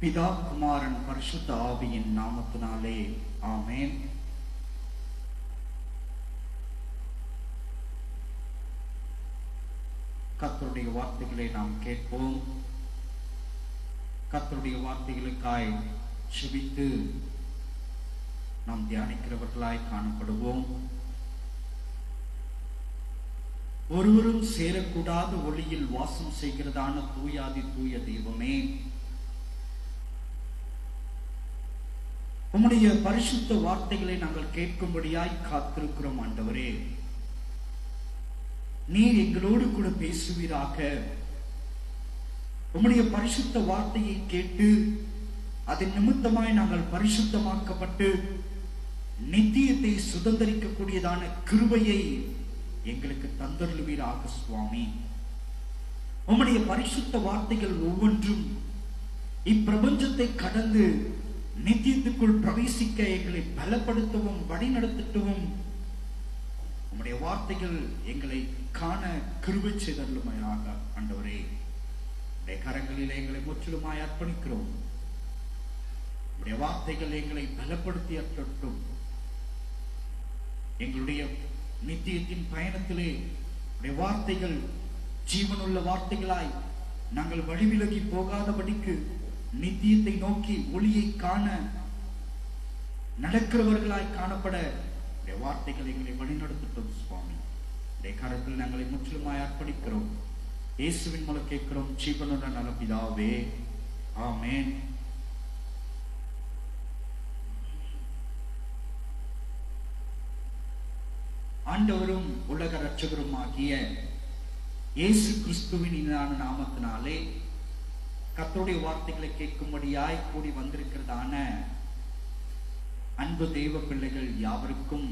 பிதா குமாரன் பரிசுத்த ஆவியின் நாமத்தினாலே ஆமென். கர்த்தருடைய வார்த்தைகளை நாம் கேட்போம். கர்த்தருடைய வார்த்தைகளுக்காய் செபித்து நாம் தியானிக்கிறவர்களாய் காணப்படுவோம். ஒருவரும் சேரக்கூடாத ஒளியில் வாசம் செய்கிறதான தூயாதி தூய தெய்வமே, உம்முடைய பரிசுத்த வார்த்தைகளை நாங்கள் கேட்கும்படியாய் காத்திருக்கிறோம். ஆண்டவரே, நீர் எங்களோடு கூட பேசுவீராக. உம்முடைய பரிசுத்த வார்த்தையை கேட்டு அதன் நிமித்தமாய் நாங்கள் பரிசுத்தமாக்கப்பட்டு நித்தியத்தை சுதந்திரிக்கக்கூடியதான கிருபையை எங்களுக்கு தந்தருளுவீராக சுவாமி. உம்முடைய பரிசுத்த வார்த்தைகள் ஒவ்வொன்றும் இப்பிரபஞ்சத்தை கடந்து நித்தியத்துக்குள் பிரவேசிக்க எங்களை பலப்படுத்தவும் வழிநடத்தவும் உம்முடைய வார்த்தைகள் எங்களை காண கிருபை செய்தருளுமையாக. ஆண்டவரே, உம்முடைய கரங்களில் எங்களை முற்றிலுமாய் அர்ப்பணிக்கிறோம். உம்முடைய வார்த்தைகள் எங்களை பலப்படுத்தி அற்றட்டும். எங்களுடைய நித்தியத்தின் பயணத்திலே உம்முடைய வார்த்தைகள் ஜீவனுள்ள வார்த்தைகளாய் நாங்கள் வழிவிலகி போகாதபடிக்கு நித்தியத்தை நோக்கி ஒளியை காண நடக்கிறவர்களாய் காணப்பட உடைய வார்த்தைகள் எங்களை வழிநடத்தட்டும் சுவாமி. உடைய கரத்தில் நாங்களை முற்றிலுமாய் அர்ப்பணிக்கிறோம். இயேசுவின் மூலம் கேட்கிறோம் ஜீவனுடன் நல்ல பிதாவே, ஆமென். ஆண்டவரும் உலக இரட்சகரும் ஆகிய இயேசு கிறிஸ்துவின் இனிதான நாமத்தினாலே கர்த்தருடைய வார்த்தைகளை கேட்கும்படியாய் கூடி வந்திருக்கிறதான அன்பு தெய்வ பிள்ளைகள் யாவருக்கும்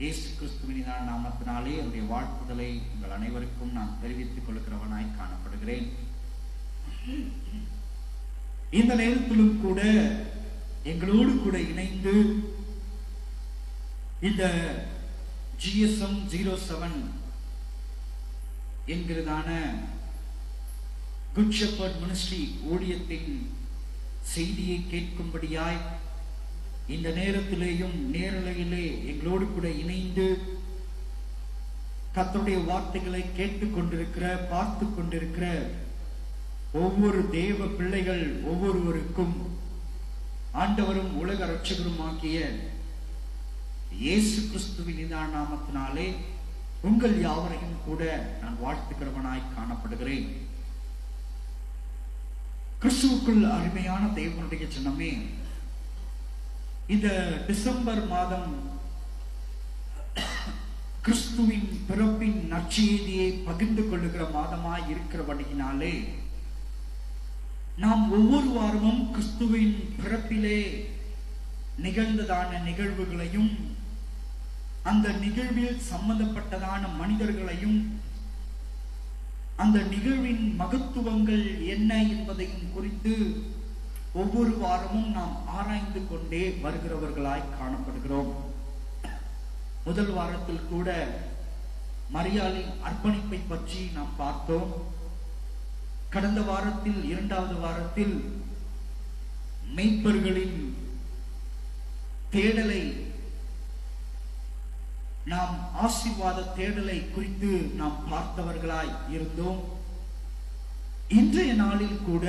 இயேசு கிறிஸ்துவின் நாமத்தினாலே அவருடைய வாழ்த்துதலை உங்கள் அனைவருக்கும் நான் தெரிவித்துக் கொள்கிறவனாய் காணப்படுகிறேன். இந்த நேரத்திலும் கூட எங்களோடு கூட இணைந்து இந்த GSM 07 என்கிறதான குட் ஷெப்பர்ட் மினிஸ்ட்ரி ஊழியத்தின் செய்தியை கேட்கும்படியாய் இந்த நேரத்திலேயும் நேரலையிலே எங்களோடு கூட இணைந்து கர்த்தருடைய வார்த்தைகளை கேட்டுக் கொண்டிருக்கிற பார்த்து கொண்டிருக்கிற ஒவ்வொரு தேவ பிள்ளைகள் ஒவ்வொருவருக்கும் ஆண்டவரும் உலக இரட்சகரும் ஆகிய இயேசு கிறிஸ்துவின் நாமத்தினாலே உங்கள் யாவரையும் கூட நான் வாழ்த்துக்கிறவனாய் காணப்படுகிறேன். கிறிஸ்துவுக்குள் அருமையான தேவனுடைய ஜனமே, இந்த டிசம்பர் மாதம் கிறிஸ்துவின் பிறப்பின் நற்செய்தியை பகிர்ந்து கொள்ளுகிற மாதமாய் இருக்கிறபடியினாலே நாம் ஒவ்வொரு வாரமும் கிறிஸ்துவின் பிறப்பிலே நிகழ்ந்ததான நிகழ்வுகளையும் அந்த நிகழ்வில் சம்பந்தப்பட்டதான மனிதர்களையும் அந்த நிகழ்வின் மகத்துவங்கள் என்ன என்பதையும் குறித்து ஒவ்வொரு வாரமும் நாம் ஆராய்ந்து கொண்டே வருகிறவர்களாய் காணப்படுகிறோம். முதல் வாரத்தில் கூட மரியாளின் அர்ப்பணிப்பை பற்றி நாம் பார்த்தோம். கடந்த வாரத்தில் இரண்டாவது வாரத்தில் மெய்ப்பர்களின் தேடலை நாம் ஆசீர்வாத தேடலை குறித்து நாம் பார்த்தவர்களாய் இருந்தோம். இன்றைய நாளில் கூட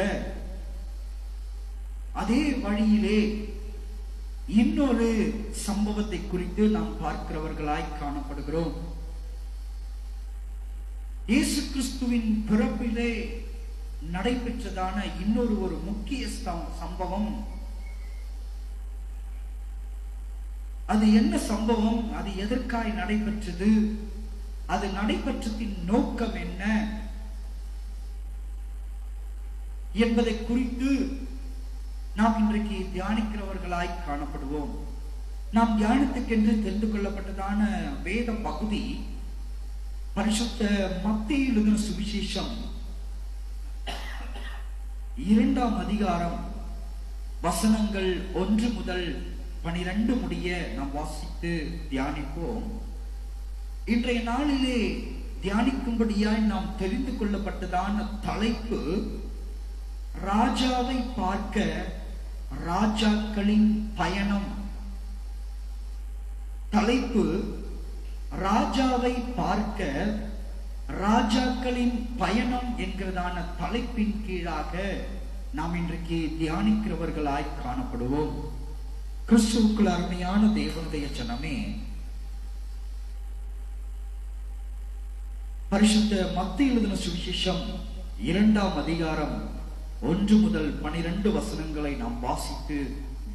அதே வழியிலே இன்னொரு சம்பவத்தை குறித்து நாம் பார்க்கிறவர்களாய் காணப்படுகிறோம். இயேசு கிறிஸ்துவின் பிறப்பிலே நடைபெற்றதான இன்னொரு ஒரு முக்கிய சம்பவம். அது என்ன சம்பவம்? அது எதற்காய் நடைபெற்றது? அது நடைபெற்றதின் நோக்கம் என்ன என்பதை குறித்து நாம் இன்றைக்கு தியானிக்கிறவர்களாய் காணப்படுவோம். நாம் தியானத்துக்கென்று தெரிந்து கொள்ளப்பட்டதான வேத பகுதி பரிசுத்த மத்தேயு எழுதின சுவிசேஷம் 2ஆம் அதிகாரம் வசனங்கள் 1 முதல் 12 முடிய நாம் வாசித்து தியானிப்போம். இன்றைய நாளிலே தியானிக்கும்படியாய் நாம் தெரிந்து கொள்ளப்பட்டதான தலைப்பு ராஜாவை பார்க்க ராஜாக்களின் பயணம். தலைப்பு ராஜாவை பார்க்க ராஜாக்களின் பயணம் என்கிறதான தலைப்பின் கீழாக நாம் இன்றைக்கு தியானிக்கிறவர்களாய் காணப்படுவோம். கிறிஸ்துவுக்குள் அருமையான தேவனுடைய ஜனமே, பரிசுத்த மத்தேயு எழுதின சுவிசேஷம் 2ஆம் அதிகாரம் 1 முதல் 12 வசனங்களை நாம் வாசித்து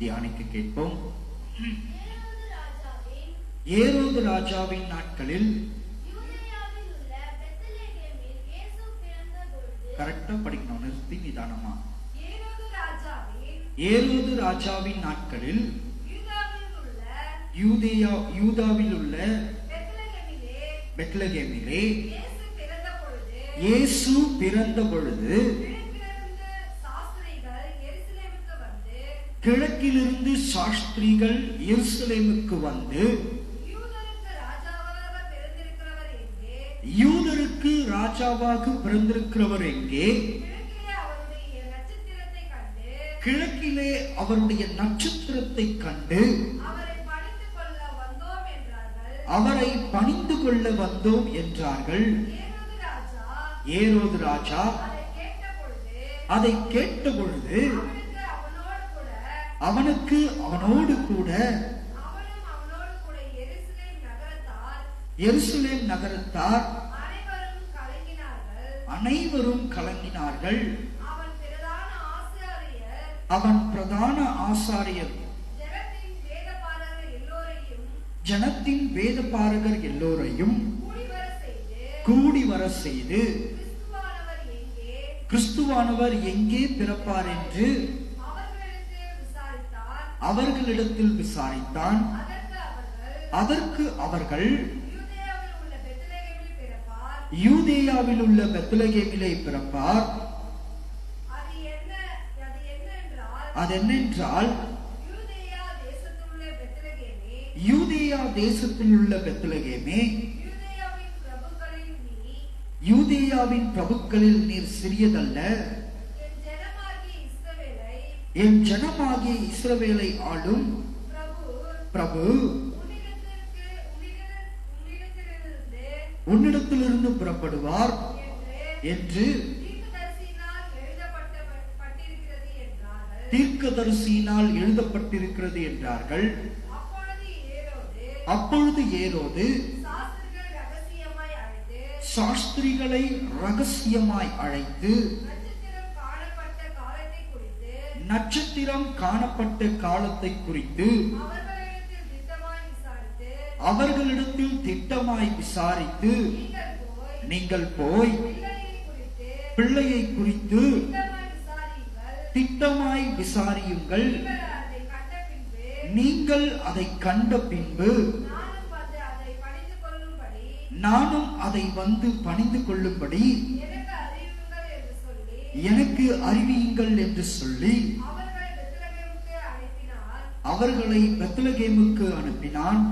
தியானிக்க கேட்போம். ஏரோது ராஜாவின் நாட்களில், கரெக்டா படிக்கணும், நிறுத்தி நிதானமா. ஏரோது ராஜாவின் நாட்களில் யூதாவில் உள்ள பெத்லகேமிலே இயேசு பிறந்த பொழுது கிழக்கிலிருந்து சாஸ்திரிகள் எருசலேமுக்கு வந்து, யூதருக்கு ராஜாவாக பிறந்திருக்கிறவர் எங்கே? கிழக்கிலே அவருடைய நட்சத்திரத்தை கண்டு அவரை பணிந்து கொள்ள வந்தோம் என்றார்கள். ஏரோது ராஜா அதை கேட்ட பொழுது அவனோடு கூட எருசலேம் நகரத்தார் அனைவரும் கலங்கினார்கள். அவன் பிரதான ஆசாரியர் ஜனத்தின் வேதபாரகர் எல்லோரையும் கூடி வர செய்து, கிறிஸ்துவானவர் எங்கே பிறப்பார் என்று அவர்களிடத்தில் விசாரித்தான். அதற்கு அவர்கள், யூதேயாவில் உள்ள பெத்லகேமிலே பிறப்பார். அதென்னென்றால், யூதேயா தேசத்தில் உள்ள பெத்லகேமே, யூதேயாவின் பிரபுக்களில் நீர் சிறியதல்ல. என் ஜனமாகிய இஸ்ரவேலை ஆளும் பிரபு உன்னிடத்திலிருந்து புறப்படுவார் என்று தீர்க்கதரிசியினால் எழுதப்பட்டிருக்கிறது என்றார்கள். அப்பொழுது ஏரோது சாஸ்திரிகளை ரகசியமாய் அழைத்து நட்சத்திரம் காணப்பட்ட காலத்தை குறித்து அவர்களிடத்தில் திட்டமாய் விசாரித்து, நீங்கள் போய் பிள்ளையை குறித்து திட்டமாய் விசாரியுங்கள். நீங்கள் அதை கண்ட பின்பு நானும் அதை வந்து பணிந்து கொள்ளும்படி எனக்கு அறிவியுங்கள் என்று சொல்லி அவர்களை பெத்லகேமுக்கு அனுப்பினான்.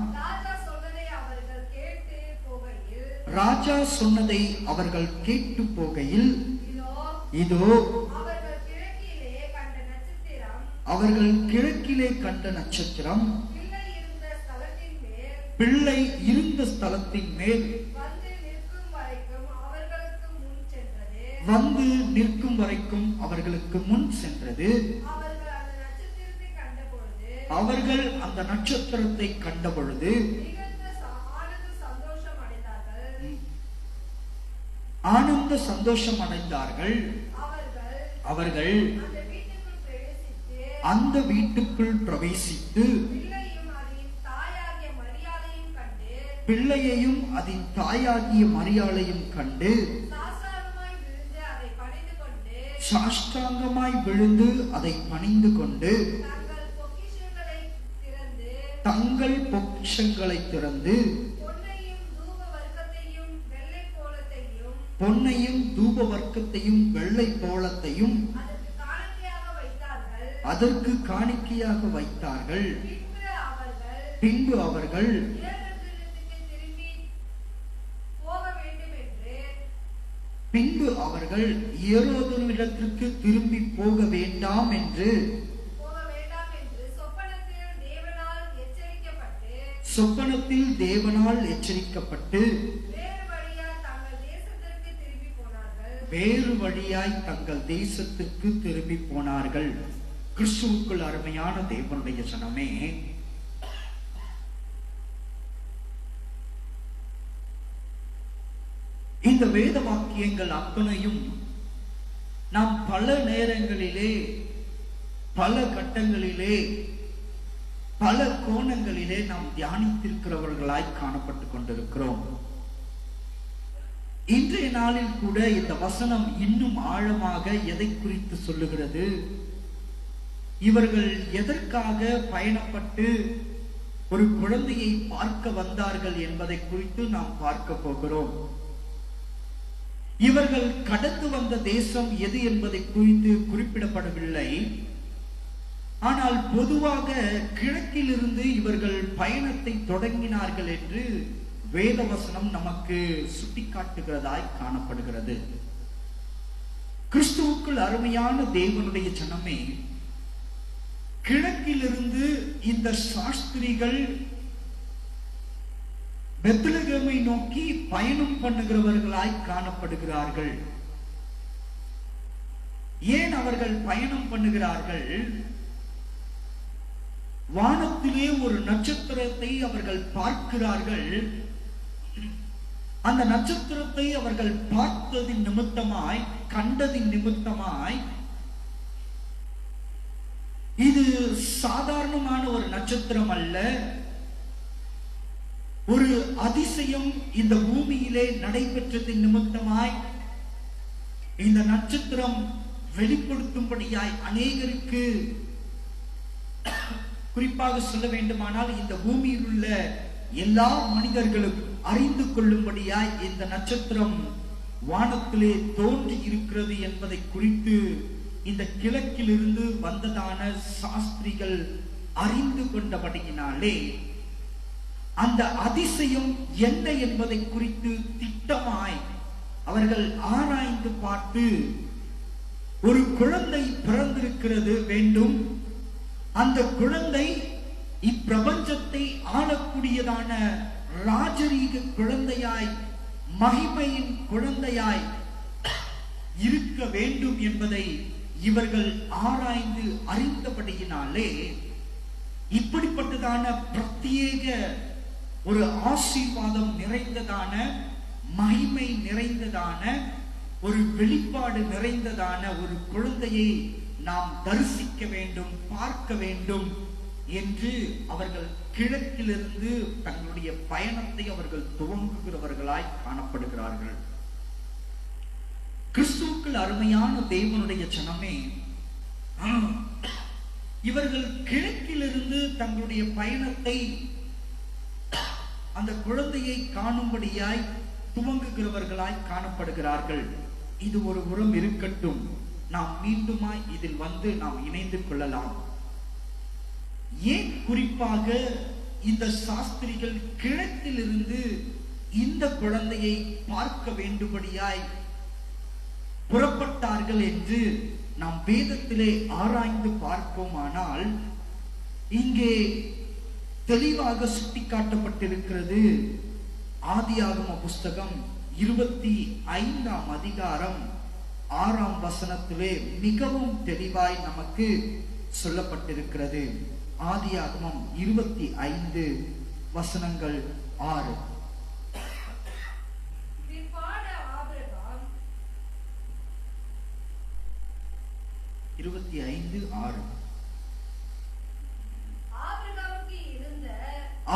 ராஜா சொன்னதை அவர்கள் கேட்டு போகையில், இதோ அவர்கள் கிழக்கிலே கண்ட நட்சத்திரம் பிள்ளை இருந்த ஸ்தலத்தின் மேல் வந்து நிற்கும் வரைக்கும் அவர்களுக்கு முன் சென்றது. அவர்கள் அந்த நட்சத்திரத்தை கண்ட பொழுது ஆனந்த சந்தோஷம் அடைந்தார்கள். அவர்கள் அந்த வீட்டுக்குள் பிரவேசித்து பிள்ளையையும் அதன் தாயாகிய மரியாளையும் கண்டு சாஷ்டாங்கமாய் விழுந்து அதை பணிந்து கொண்டு தங்கள் பொக்கிஷங்களை திறந்து பொன்னையும் தூப வர்க்கத்தையும் வெள்ளை போலத்தையும் அதற்கு காணிக்கையாக வைத்தார்கள். பின்பு அவர்கள் பின்பு அவர்கள் ஏரோதனிடத்திற்கு திரும்பி போக வேண்டாம் என்று சொப்பனத்தில் தேவனால் எச்சரிக்கப்பட்டு வேறு வழியாய் தங்கள் தேசத்திற்கு திரும்பி போனார்கள். கிறிஸ்துவுக்குள் அருமையான தேவனுடைய ஜனமே, இந்த வேத வாக்கியங்கள் அத்தனையும் நாம் பல நேரங்களிலே, பல கட்டங்களிலே, பல கோணங்களிலே நாம் தியானித்திருக்கிறவர்களாய் காணப்பட்டுக் கொண்டிருக்கிறோம். இன்றைய நாளில் கூட இந்த வசனம் இன்னும் ஆழமாக எதை குறித்து சொல்லுகிறது, இவர்கள் எதற்காக பயணப்பட்டு ஒரு குழந்தையை பார்க்க வந்தார்கள் என்பதை குறித்து நாம் பார்க்க போகிறோம். இவர்கள் கடந்து வந்த தேசம் எது என்பதை குறித்து குறிப்பிடப்படவில்லை. ஆனால் பொதுவாக கிழக்கிலிருந்து இவர்கள் பயணத்தை தொடங்கினார்கள் என்று வேதவசனம் நமக்கு சுட்டிக்காட்டுகிறதாய் காணப்படுகிறது. கிறிஸ்துவுக்குள் அருமையான தேவனுடைய ஜனமே, கிழக்கிலிருந்து இந்த சாஸ்திரிகள் பெத்லகேமை நோக்கி பயணம் பண்ணுகிறவர்களாய் காணப்படுகிறார்கள். ஏன் அவர்கள் பயணம் பண்ணுகிறார்கள்? வானத்திலே ஒரு நட்சத்திரத்தை அவர்கள் பார்க்கிறார்கள். அந்த நட்சத்திரத்தை அவர்கள் பார்த்ததின் நிமித்தமாய், கண்டதின் நிமித்தமாய், இது சாதாரணமான ஒரு நட்சத்திரம் அல்ல, ஒரு அதிசயம் இந்த பூமியிலே நடைபெற்றதின் நிமித்தமாய் இந்த நட்சத்திரம் வெளிப்படுத்தும்படியாய் அநேகருக்கு, குறிப்பாக சொல்ல வேண்டுமானால் இந்த பூமியில் உள்ள எல்லா மனிதர்களும் அறிந்து கொள்ளும்படியாய் இந்த நட்சத்திரம் வானத்திலே தோன்றி இருக்கிறது என்பதை குறித்து இந்த கிழக்கிலிருந்து வந்ததான சாஸ்திரிகள் அறிந்து கொண்டபடியினாலே அந்த அதிசயம் என்ன என்பதை குறித்து திட்டமாய் அவர்கள் ஆராய்ந்து பார்த்து, ஒரு குழந்தை பிறந்திருக்கிறது வேண்டும், அந்த குழந்தை இப்பிரபஞ்சத்தை ஆளக்கூடியதான ராஜரீக குழந்தையாய், மகிமையின் குழந்தையாய் இருக்க வேண்டும் என்பதை இவர்கள் ஆராய்ந்து அறிந்தபடியினாலே இப்படிப்பட்டதான பிரத்யேக ஒரு ஆசீர்வாதம் நிறைந்ததான, மகிமை நிறைந்ததான, ஒரு வெளிப்பாடு நிறைந்ததான ஒரு குழந்தையை நாம் தரிசிக்க வேண்டும், பார்க்க வேண்டும் என்று அவர்கள் கிழக்கிலிருந்து தங்களுடைய பயணத்தை அவர்கள் துவங்குகிறவர்களாய் காணப்படுகிறார்கள். கிறிஸ்துவுக்குள் அருமையான தேவனுடைய ஜனமே, இவர்கள் கிழக்கிலிருந்து தங்களுடைய பயணத்தை அந்த குழந்தையை காணும்படியாய் துவங்குகிறவர்களாய் காணப்படுகிறார்கள். இது ஒரு புறம் இருக்கட்டும், நாம் மீண்டுமாய் இதில் வந்து நாம் இணைந்து கொள்ளலாம். ஏன் குறிப்பாக இந்த சாஸ்திரிகள் கிழக்கிலிருந்து இந்த குழந்தையை பார்க்க வேண்டும்படியாய் புறப்பட்டார்கள் என்று நாம் வேதத்திலே ஆராய்ந்து பார்ப்போமானால் இங்கே தெளிவாக சுட்டிக்காட்டப்பட்டிருக்கிறது. ஆதியாகம புஸ்தகம் 25ஆம் அதிகாரம் 6ஆம் வசனத்திலே மிகவும் தெளிவாய் நமக்கு சொல்லப்பட்டிருக்கிறது. ஆதியாகமம் 25 வசனங்கள் 6.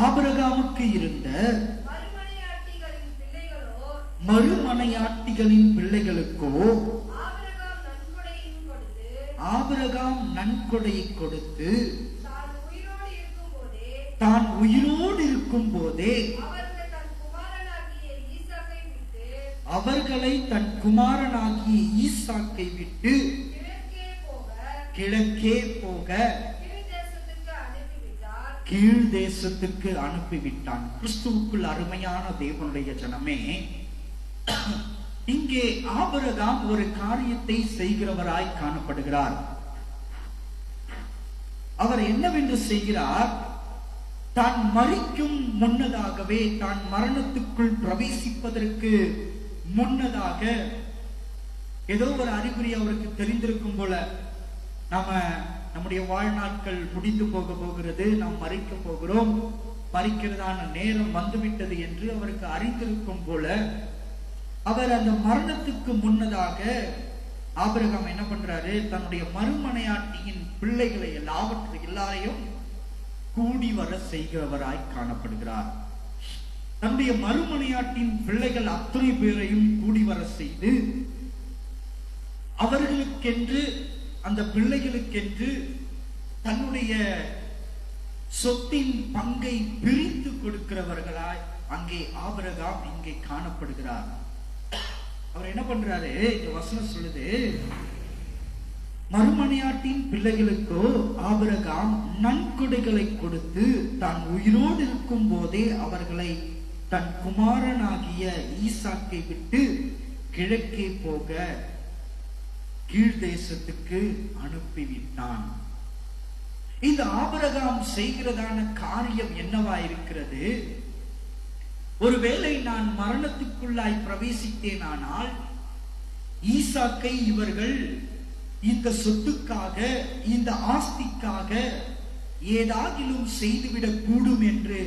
ஆபிரகாமுக்கு இருந்த மறுமனையாட்டிகளின் பிள்ளைகளுக்கோ ஆபிரகாம் நன்கொடையை கொடுத்து தான் உயிரோடு இருக்கும் போதே அவர்களை தன் குமாரனாகிய ஈசாக்கை விட்டு கிழக்கே போக கீழ் தேசத்துக்கு அனுப்பிவிட்டான். கிறிஸ்துவுக்குள் அருமையான தேவனுடைய ஜனமே, இங்கே ஆபிரகாம் ஒரு காரியத்தை செய்கிறவராய் காணப்படுகிறார். அவர் என்னவென்று செய்கிறார்? தான் மரிக்கும் முன்னதாகவே, தான் மரணத்துக்குள் பிரவேசிப்பதற்கு முன்னதாக ஏதோ ஒரு அறிகுறி அவருக்கு தெரிந்திருக்கும் போல, நம்முடைய வாழ்நாட்கள் முடிந்து போகிறது, நாம் மரிக்க போகிறோம், மரிக்கிறதான நேரம் வந்துவிட்டது என்று அவருக்கு அறிந்திருக்கும் போல, அவர் அந்த மரணத்துக்கு முன்னதாக ஆபிரகாம் என்ன பண்றாரு? தன்னுடைய மறுமனையாட்டியின் பிள்ளைகளை எல்லாரையும் கூடி வர செய்கிறவராய் காணப்படுகிறார். தன்னுடைய மறுமனையாட்டின் பிள்ளைகள் அத்தனை பேரையும் கூடி வர செய்து, அவர்களுக்கென்று, அந்த பிள்ளைகளுக்கென்று தன்னுடைய சொத்தின் பங்கை பிரித்து கொடுக்கிறவர்களாய் அங்கே ஆபிரகாம் இங்கே காணப்படுகிறார். அவர் என்ன பண்றாரு? இந்த வசனம் சொல்லுது, மறுமனையாட்டின் பிள்ளைகளுக்கோ ஆபிரகாம் நன்கொடைகளை கொடுத்து தான் உயிரோடு இருக்கும் போதே அவர்களை தன் குமாரனாகிய ஈசாக்கை விட்டு கிழக்கே போக கீழ்தேசத்துக்கு அனுப்பிவிட்டான். இந்த ஆபிரகாம் செய்கிறதான காரியம் என்னவா இருக்கிறது? ஒருவேளை நான் மரணத்துக்குள்ளாய் பிரவேசித்தேனானால் ஈசாக்கை இவர்கள் இந்த சொத்துக்காக, இந்த ஆஸ்திக்காக ஏதாகிலும் செய்துவிடக் கூடும் என்று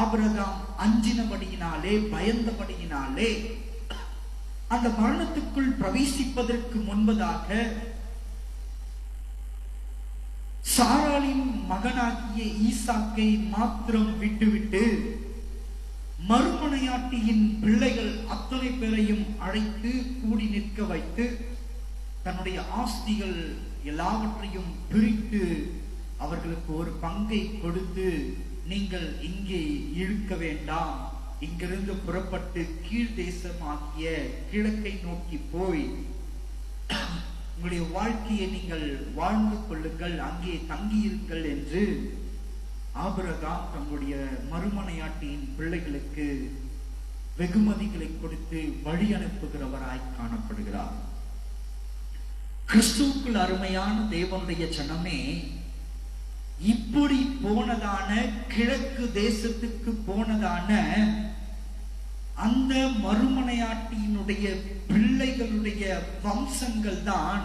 ஆபிரகாம் அஞ்சினபடியினாலே, பயந்தபடியினாலே, அந்த மரணத்துக்குள் பிரவேசிப்பதற்கு முன்பதாக சாராளின் மகனாகிய ஈசாக்கை மாத்திரம் விட்டுவிட்டு மறுமனையாட்டியின் பிள்ளைகள் அத்தனை பேரையும் அழைத்து கூடி நிற்க வைத்து தன்னுடைய ஆஸ்திகள் எல்லாவற்றையும் பிரித்து அவர்களுக்கு ஒரு பங்கை கொடுத்து, நீங்கள் இங்கே இழுக்க வேண்டாம், இங்கிருந்து புறப்பட்டு கீழ் தேசமாகிய கிழக்கை நோக்கி போய் உங்களுடைய வாழ்க்கையை நீங்கள் வாழ்ந்து கொள்ளுங்கள், அங்கே தங்கியிருங்கள் என்று ஆபிரகாம் தன்னுடைய மறுமனையாட்டியின் பிள்ளைகளுக்கு வெகுமதிகளை கொடுத்து வழி அனுப்புகிறவராய் காணப்படுகிறார். கிறிஸ்துவுக்குள் அருமையான தேவனுடைய ஜனமே, இப்படி போனதான, கிழக்கு தேசத்துக்கு போனதான அந்த மறுமனையாட்டியினுடைய பிள்ளைகளுடைய வம்சங்கள் தான்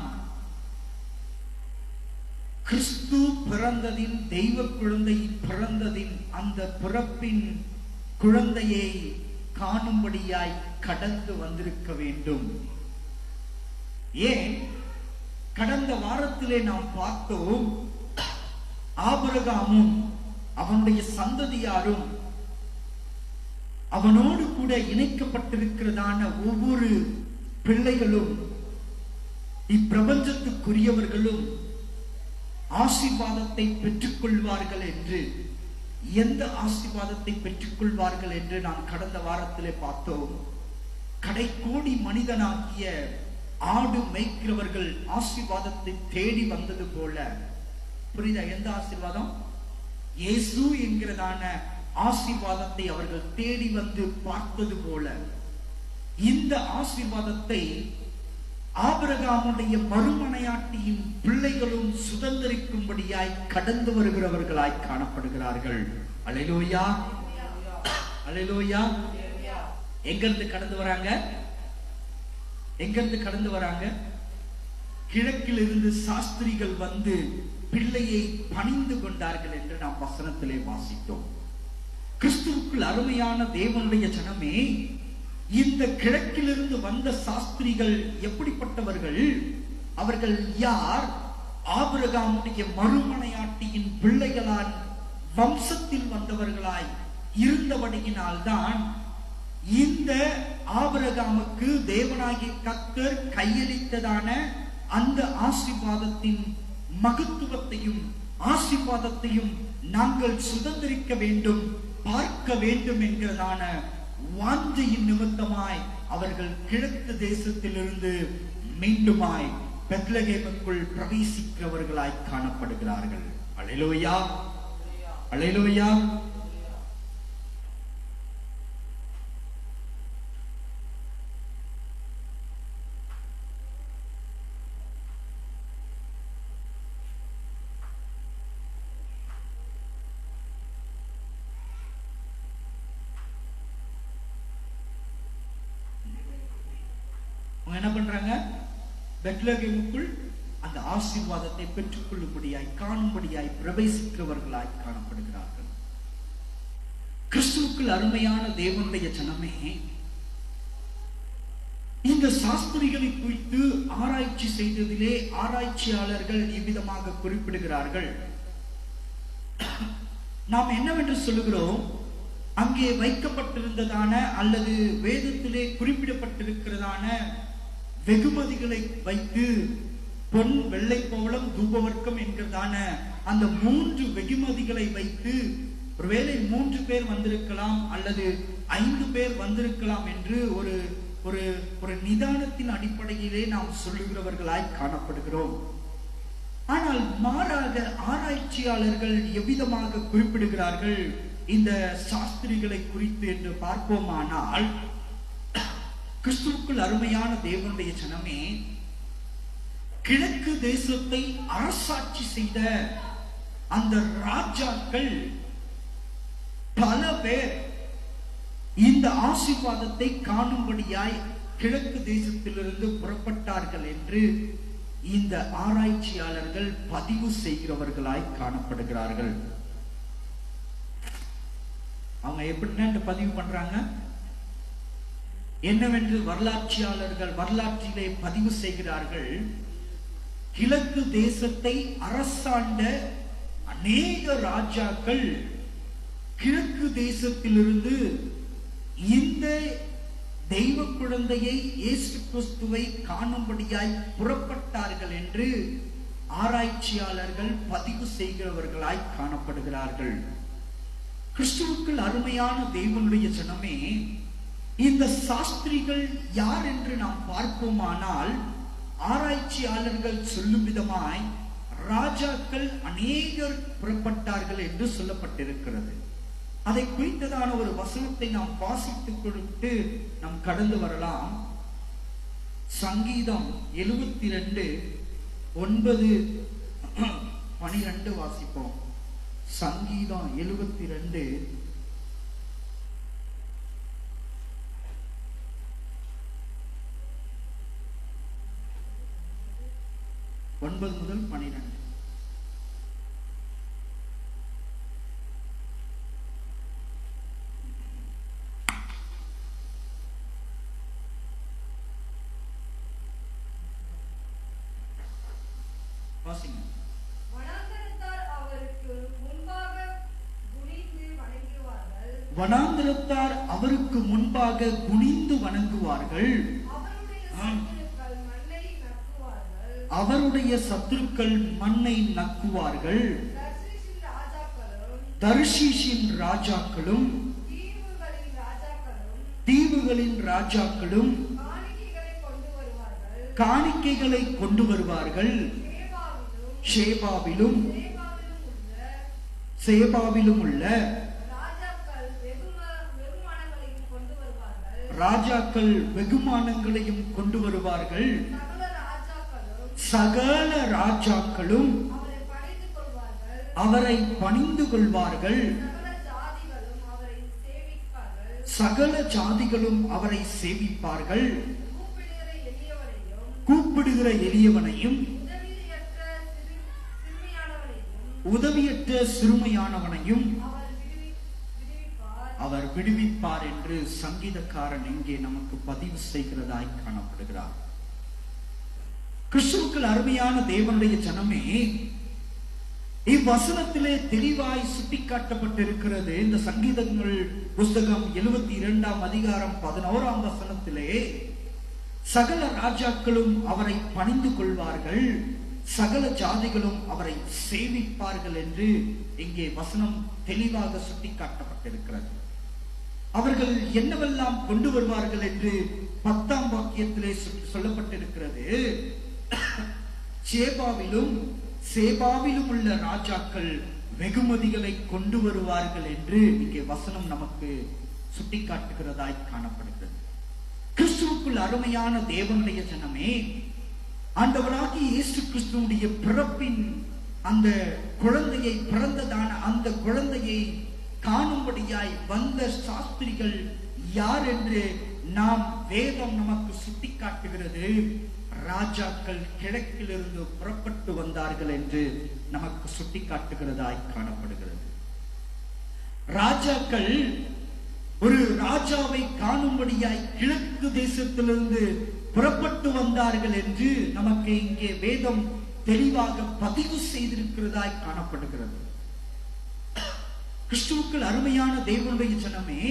கிறிஸ்து பிறந்ததின், தெய்வ குழந்தை பிறந்ததின் அந்த பிறப்பின் குழந்தையை காணும்படியாய் கடந்து வந்திருக்க வேண்டும். ஏன்? கடந்த வாரத்திலே நாம் பார்த்தோம், ஆபிரகாமும் அவனுடைய சந்ததியாரும் அவனோடு கூட இணைக்கப்பட்டிருக்கிறதான ஒவ்வொரு பிள்ளைகளும், இப்பிரபஞ்சத்துக்குரியவர்களும் ஆசீர்வாதத்தை பெற்றுக் கொள்வார்கள் என்று, எந்த ஆசீர்வாதத்தை பெற்றுக் கொள்வார்கள் என்று நாம் கடந்த வாரத்திலே பார்த்தோம். கடைக்கோடி மனிதனாகிய ஆடு மேய்க்கிறவர்கள் ஆசீர்வாதத்தை தேடி வந்தது போல, புரியுதா? எந்த ஆசீர்வாதம்? இயேசு என்கிறதான ஆசீர்வாதத்தை அவர்கள் தேடி வந்து பார்த்தது போல, இந்த ஆசீர்வாதத்தை ஆபிரகாமுடைய மறுமனையாட்டியின் பிள்ளைகளும் சுதந்திரிக்கும்படியாய் கடந்து வருகிறவர்களாய் காணப்படுகிறார்கள். அல்லேலூயா, அல்லேலூயா. எங்கிருந்து கடந்து வராங்க? எங்கிருந்து கடந்து வராங்க? கிழக்கில் இருந்து சாஸ்திரிகள் வந்து பிள்ளையை பணிந்து கொண்டார்கள் என்று நாம் வசனத்திலே வாசித்தோம். கிறிஸ்துவுக்குள் அருமையான தேவனுடைய ஜனமே, இந்த கிழக்கிலிருந்து வந்த சாஸ்திரிகள் எப்படிப்பட்டவர்கள்? அவர்கள் யார்? ஆபிரகாமுடைய மறுமனையாட்டியின் பிள்ளைகளால் வம்சத்தில் வந்தவர்களாய் இருந்தபடியினால்தான் இந்த ஆபிரகாமுக்கு தேவனாகிய கர்த்தர் கையளித்ததான அந்த ஆசீர்வாதத்தின் மகத்துவத்தையும் ஆசீர்வாதத்தையும் நாங்கள் சுதந்திரிக்க வேண்டும், பார்க்க வேண்டும் என்கிறதான வாஞ்சையின் நிமித்தமாய் அவர்கள் கிழக்கு தேசத்திலிருந்து மீண்டுமாய் பெத்லகேமுக்குள் பிரவேசிக்கிறவர்களாய் காணப்படுகிறார்கள். அல்லேலூயா, அல்லேலூயா. என்ன பண்றாங்க? பெத்லகேமுக்குள் அந்த ஆசீர்வாதத்தை பெற்றுக்கொள்ளும்படியாய், காணும்படியாய் பிரவேசிக்கிறவர்களாய் காணப்படுகிறார்கள். கிறிஸ்துவுக்குள் அருமையான தேவனுடைய ஜனமே, இந்த சாஸ்திரிகளை குறித்து ஆராய்ச்சி செய்ததிலே ஆராய்ச்சியாளர்கள் இவ்விதமாக குறிப்பிடுகிறார்கள். நாம் என்னவென்று சொல்லுகிறோம்? அங்கே வைக்கப்பட்டிருந்ததான அல்லது வேதத்திலே குறிப்பிடப்பட்டிருக்கிறதான வெகுமதிகளை வைத்து, பொன், வெள்ளை பவளம், தூபவர்க்கம் என்கிறதான அந்த 3 வெகுமதிகளை வைத்து, ஒருவேளை 3 பேர் வந்திருக்கலாம் அல்லது 5 பேர் வந்திருக்கலாம் என்று ஒரு நிதானத்தின் அடிப்படையிலே நாம் சொல்லுகிறவர்களாய் காணப்படுகிறோம். ஆனால் மாறாக ஆராய்ச்சியாளர்கள் எவ்விதமாக குறிப்பிடுகிறார்கள் இந்த சாஸ்திரிகளை குறித்து என்று பார்ப்போமானால், கிறிஸ்துவுக்குள் அருமையான தேவனுடைய ஜனமே, கிழக்கு தேசத்தை அரசாட்சி செய்த அந்த ராஜாக்கள் பல பேர் இந்த ஆசீர்வாதத்தை காணும்படியாய் கிழக்கு தேசத்திலிருந்து புறப்பட்டார்கள் என்று இந்த ஆராய்ச்சியாளர்கள் பதிவு செய்கிறவர்களாய் காணப்படுகிறார்கள். அவங்க எப்படி பதிவு பண்றாங்க? என்னவென்று வரலாற்றிலே பதிவு செய்கிறார்கள். கிழக்கு தேசத்தை அரசாண்ட அநேக ராஜாக்கள் கிழக்கு தேசத்திலிருந்து இந்த தெய்வ குழந்தையை இயேசு கிறிஸ்துவை காணும்படியாய் புறப்பட்டார்கள் என்று ஆராய்ச்சியாளர்கள் பதிவு செய்கிறவர்களாய் காணப்படுகிறார்கள். கிறிஸ்துவுக்குள் அருமையான தேவனுடைய ஜனமே, இந்த சாஸ்திரிகள் யார் என்று நாம் பார்ப்போமானால், ஆராய்ச்சியாளர்கள் சொல்லும் விதமாய் ராஜாக்கள் அநேகர் புறப்பட்டார்கள் என்று சொல்லப்பட்டிருக்கிறது. அதை குறித்ததான ஒரு வசனத்தை நாம் வாசித்துக் கொடுத்து நாம் கடந்து வரலாம். சங்கீதம் 72:9-12 வாசிப்போம். சங்கீதம் 72 9-12. வனாந்தரத்தார் அவருக்கு முன்பாக குனிந்து வணங்குவார்கள். அவருடைய சத்துருக்கள் மண்ணை நக்குவார்கள். தர்ஷீஷின் ராஜாக்களும் தீவுகளின் ராஜாக்களும் காணிக்கைகளை கொண்டு வருவார்கள். சேபாவிலும் உள்ள ராஜாக்கள் வெகுமானங்களையும் கொண்டு வருவார்கள். சகல ராஜாக்களும் அவரை பணிந்து கொள்வார்கள். சகல ஜாதிகளும் அவரை சேவிப்பார்கள். கூப்பிடுகிற எளியவனையும் உதவியற்ற சிறுமையானவனையும் அவர் விடுவிப்பார் என்று சங்கீதக்காரன் இங்கே நமக்கு பதிவு செய்கிறதாய் காணப்படுகிறார். கிறிஸ்துவுக்குள் அருமையான தேவனுடைய ஜனமே, இவ்வசனத்திலே தெளிவாய் சுட்டிக்காட்டப்பட்டிருக்கிறது. இந்த சங்கீதங்கள் புஸ்தகம் 72ஆம் அதிகாரம் 11ஆம் வசனத்திலே சகல ராஜாக்களும் அவரை பணிந்து கொள்வார்கள், சகல ஜாதிகளும் அவரை சேவிப்பார்கள் என்று இங்கே வசனம் தெளிவாக சுட்டிக்காட்டப்பட்டிருக்கிறது. அவர்கள் என்னவெல்லாம் கொண்டு வருவார்கள் என்று 10ஆம் வாக்கியத்திலே சொல்லப்பட்டிருக்கிறது. சேபாவிலும் உள்ள ராஜாக்கள் வெகுமதிகளை கொண்டு வருவார்கள் என்று இங்கே வசனம் நமக்கு சுட்டிக்காட்டுகிறதாய் காணப்படுகிறது. கிறிஸ்துவுக்குள் அருமையான தேவனுடைய ஜனமே, ஆண்டவராகிய இயேசு கிறிஸ்துவுடைய பிறப்பின் அந்த குழந்தையை பிறந்ததான அந்த குழந்தையை காணும்படியாய் வந்த சாஸ்திரிகள் யார் என்று நாம் வேதம் நமக்கு சுட்டி காட்டுகிறது, ராஜாக்கள் கிழக்கிலிருந்து புறப்பட்டு வந்தார்கள் என்று நமக்கு சுட்டி காட்டுகிறதாய் காணப்படுகிறது. ராஜாக்கள் ஒரு ராஜாவை காணும்படியாய் கிழக்கு தேசத்திலிருந்து புறப்பட்டு வந்தார்கள் என்று நமக்கு இங்கே வேதம் தெளிவாக பதிவு செய்திருக்கிறதாய் காணப்படுகிறது. கிறிஸ்துவுக்குள் அருமையான தேவனுடைய ஜனமே,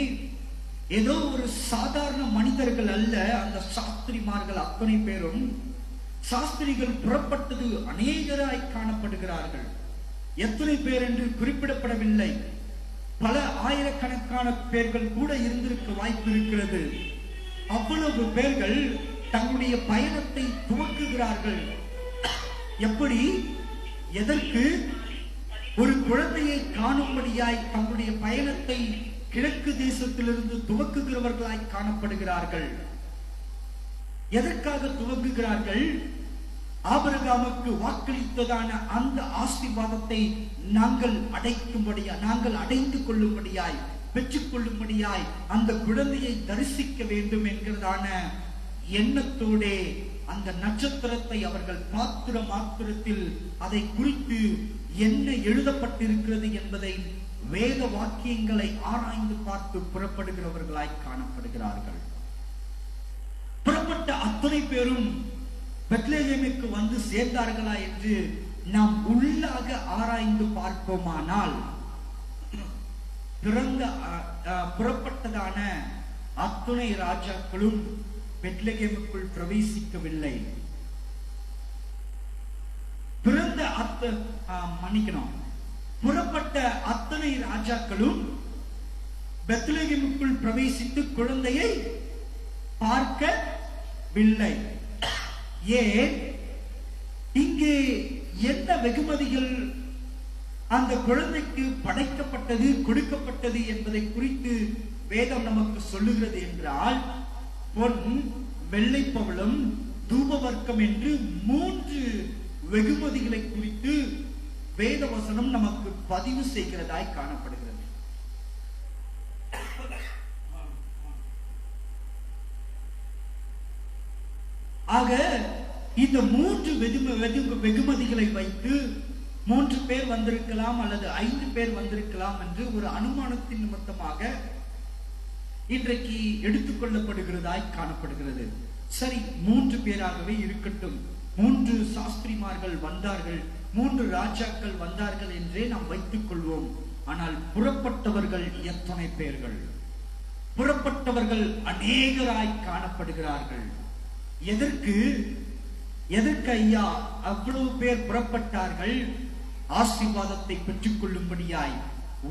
ஏதோ ஒரு சாதாரண மனிதர்கள் அல்ல. அந்த சாஸ்திரிமார்கள் அத்தனை பேரும், சாஸ்திரிகள் புறப்பட்டது அநேகராய் காணப்படுகிறார்கள். எத்தனை பேர் என்று குறிப்பிடப்படவில்லை. பல ஆயிரக்கணக்கான பேர்கள் கூட இருந்திருக்க வாய்ப்பு இருக்கிறது. அவ்வளவு பேர்கள் தங்களுடைய பயணத்தை துவக்குகிறார்கள். எப்படி, எதற்கு? ஒரு குழந்தையை காணும்படியாய் தங்களுடைய பயணத்தை கிழக்கு தேசத்திலிருந்து துவக்குகிறவர்களாய் காணப்படுகிறார்கள். எதற்காக துவக்குகிறார்கள்? ஆபிரகாமுக்கு வாக்களித்ததான அந்த ஆசீர்வாதத்தை நாங்கள் அடைந்து கொள்ளும்படியாய், பெற்றுக் கொள்ளும்படியாய், அந்த குழந்தையை தரிசிக்க வேண்டும் என்கிறதான எண்ணத்தோடே அந்த நட்சத்திரத்தை அவர்கள் மாத்திரத்தில் அதை குறித்து என்ன எழுதப்பட்டிருக்கிறது என்பதை வேத வாக்கியங்களை ஆராய்ந்து பார்த்து புறப்படுகிறவர்களாய் காணப்படுகிறார்கள். புறப்பட்ட அத்தனை பேரும் பெத்லகேமுக்கு வந்து சேர்ந்தார்களா என்று நாம் உள்ளாக ஆராய்ந்து பார்ப்போமானால், புறப்பட்டதான அத்துணை ராஜாக்களும் பெத்லகேமுக்குள் பிரவேசிக்கவில்லை. புறப்பட்ட அத்தனை ராஜாக்களும் பெத்லகேமுக்குள் பிரவேசித்து குழந்தையை பார்க்கவில்லை. ஏன்? இங்கே என்ன வெகுமதிகள் அந்த குழந்தைக்கு படைக்கப்பட்டது, கொடுக்கப்பட்டது என்பதை குறித்து வேதம் நமக்கு சொல்லுகிறது என்றால், பொன், வெள்ளை பவளம், தூபவர்க்கம் என்று 3 வெகுமதிகளை குறித்து வேத வசனம் நமக்கு பதிவு செய்கிறதாய் காணப்படுகிறது. ஆக இந்த 3 வெகுமதிகளை வைத்து 3 பேர் வந்திருக்கலாம் அல்லது 5 பேர் வந்திருக்கலாம் என்று ஒரு அனுமானத்தின் நிமித்தமாக இன்றைக்கு எடுத்துக்கொள்ளப்படுகிறதாய் காணப்படுகிறது. சரி, 3 பேராகவே இருக்கட்டும். 3 சாஸ்திரிமார்கள் வந்தார்கள், 3 ராஜாக்கள் வந்தார்கள் என்றே நாம் வைத்துக் கொள்வோம். ஆனால் புறப்பட்டவர்கள் எத்தனை பேர்கள்? புறப்பட்டவர்கள் அநேகராய் காணப்படுகிறார்கள். எதற்கு ஐயா அவ்வளவு பேர் புறப்பட்டார்கள்? ஆசீர்வாதத்தை பெற்றுக் கொள்ளும்படியாய்,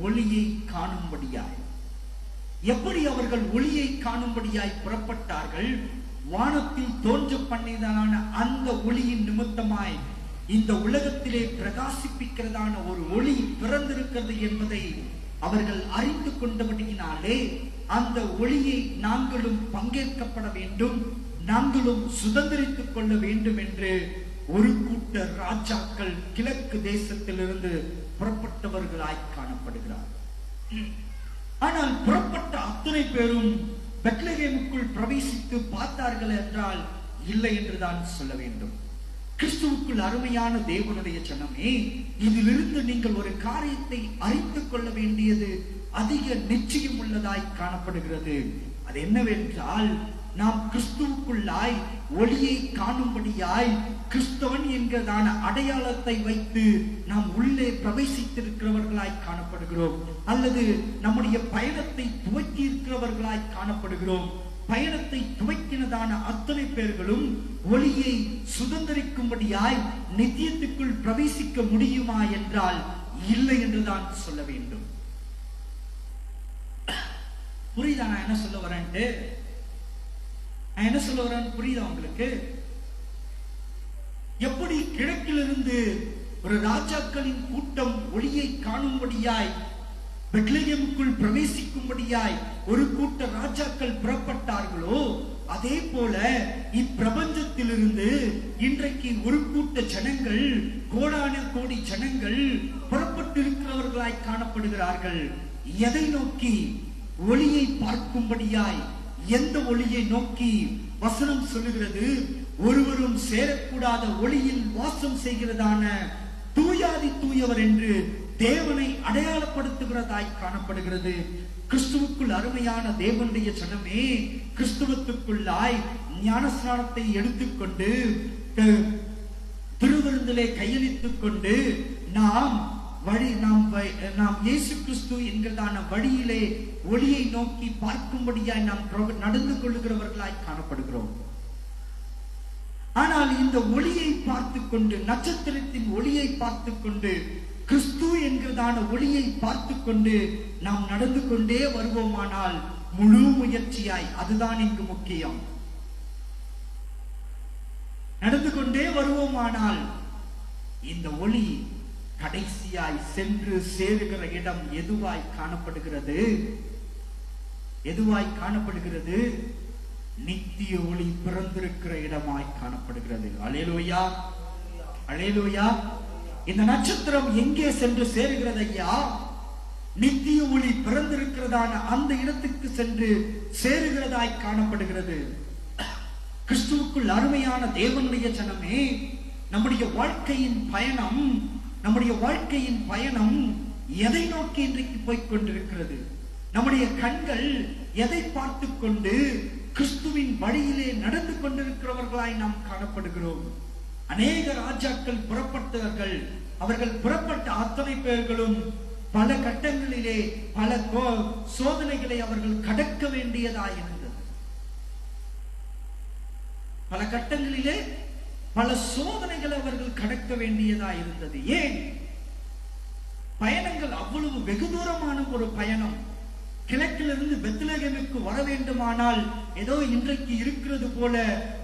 ஒளியை காணும்படியாய். எப்படி அவர்கள் ஒளியை காணும்படியாய் புறப்பட்டார்கள்? வானத்தில் தோன்ற பண்ணியதான அந்த ஒளியின் நிமித்தமாய் இந்த உலகத்திலே பிரகாசிப்பிக்கிறதான ஒரு ஒளி பிறந்திருக்கிறது என்பதை அவர்கள் அறிந்து கொண்டபடியினாலே அந்த ஒளியை நாங்களும் பங்கேற்கப்பட வேண்டும், நாங்களும் சுதந்திரித்துக் கொள்ள வேண்டும் என்று ஒரு கூட்ட ராஜாக்கள் கிழக்கு தேசத்திலிருந்து புறப்பட்டவர்களாய் காணப்படுகிறார். ஆனால் புறப்பட்ட அத்தனை பேரும் பெத்லகேமுக்குள் பிரவேசித்து பார்த்தார்கள் என்றால் இல்லை என்றுதான் சொல்ல வேண்டும். கிறிஸ்துவுக்குள் அருமையான தேவனுடைய ஜனமே, இதிலிருந்து நீங்கள் ஒரு காரியத்தை அறிந்து கொள்ள வேண்டியது அதிக நிச்சயம் உள்ளதாய் காணப்படுகிறது. அது என்னவென்றால், நாம் கிறிஸ்துவுக்குள்ளாய் ஒளியை காணும்படியாய் கிறிஸ்தவன் என்கிறதான அடையாளத்தை வைத்து நாம் உள்ளே பிரவேசித்திருக்கிறவர்களாய் காணப்படுகிறோம், அல்லது நம்முடைய பயணத்தை துவக்கி இருக்கிறவர்களாய் காணப்படுகிறோம். பயணத்தை துவக்கினதான அத்தனை பேர்களும் ஒளியை சுதந்திரிக்கும்படியாய் நித்தியத்துக்குள் பிரவேசிக்க முடியுமா என்றால் இல்லை என்றுதான் சொல்ல வேண்டும். புரியுதா நான் என்ன சொல்ல வரேன்ட்டு? நான் என்ன சொல்ல வரேன்னு புரியுதா உங்களுக்கு? எப்படி கிழக்கிலிருந்து ஒரு ராஜாக்களின் கூட்டம் ஒளியை காணும்படியாய் பெத்லகேமுக்குள் பிரவேசிக்கும்படியாய் ஒரு கூட்ட ராஜாக்கள் புறப்பட்டார்களோ, அதே போல இப்பிரபஞ்சத்திலிருந்து இன்றைக்கு ஒரு கூட்ட ஜனங்கள், கோடான கோடி ஜனங்கள் புறப்பட்டிருக்கிறவர்களாய் காணப்படுகிறார்கள். எதை நோக்கி? ஒளியை பார்க்கும்படியாய், எந்த ஒளியை நோக்கி வசனம் சொல்லுகிறது? ஒருவரும் சேரக்கூடாத ஒளியில் வாசம் செய்கிறதான தூயாதி தூயவர் என்று தேவனை அடையாளப்படுத்துகிறதாய் காணப்படுகிறது. கிறிஸ்துவுக்குள் அருமையான தேவனுடைய ஜனமே, கிறிஸ்துவத்துக்குள்ளாய் ஞானஸ்நானத்தை எடுத்துக்கொண்டு திருவிருந்திலே கையளித்துக் கொண்டு நாம் இயேசு கிறிஸ்து என்கிறதான வழியிலே ஒளியை நோக்கி பார்க்கும்படியாய் நாம் நடந்து கொள்ளுகிறவர்களாய் காணப்படுகிறோம். ஆனால் இந்த ஒளியை பார்த்து கொண்டு, நட்சத்திரத்தின் ஒளியை பார்த்து கொண்டு, கிறிஸ்து என்கிறதான ஒளியை பார்த்து கொண்டு நாம் நடந்து கொண்டே வருவோமானால் முழு முயற்சியாய், அதுதான் இங்கு முக்கியம், நடந்து கொண்டே வருவோமானால் இந்த ஒளி கடைசியாய் சென்று சேருகிற இடம் எதுவாய் காணப்படுகிறது? எதுவாய் காணப்படுகிறது? நித்திய ஒளி பிறந்திருக்கிற இடமாய் காணப்படுகிறது. அல்லேலூயா, அல்லேலூயா. இந்த நட்சத்திரம் எங்கே சென்று சேருகிறது ஐயா? நித்திய ஒளி பிறந்திருக்கிறதான அந்த இடத்துக்கு சென்று சேருகிறதாய் காணப்படுகிறது. கிறிஸ்துவுக்குள் அருமையான தேவனுடைய ஜனமே, நம்முடைய வாழ்க்கையின் பயணம் எதை நோக்கி இன்றைக்கு போய்கொண்டிருக்கிறது? நம்முடைய கண்கள் எதை பார்த்து கொண்டு கிறிஸ்துவின் வழியிலே நடந்து கொண்டிருக்கிறவர்களாய் நாம் காணப்படுகிறோம். அநேக ராஜாக்கள் புறப்பட்டார்கள். அவர்கள் புறப்பட்ட அத்தனை பேர்களும் பல கட்டங்களிலே பல சோதனைகளை அவர்கள் கடக்க வேண்டியதாயிருந்தது. பல கட்டங்களிலே பல சோதனைகளை அவர்கள் கடக்க வேண்டியதாயிருந்தது. ஏன்? பயணங்கள் அவ்வளவு வெகு தூரமான ஒரு பயணம். கிழக்கிலிருந்து பெத்லகேமுக்கு வர வேண்டுமானால் ஏதோ இன்றைக்கு இருக்கிறது போல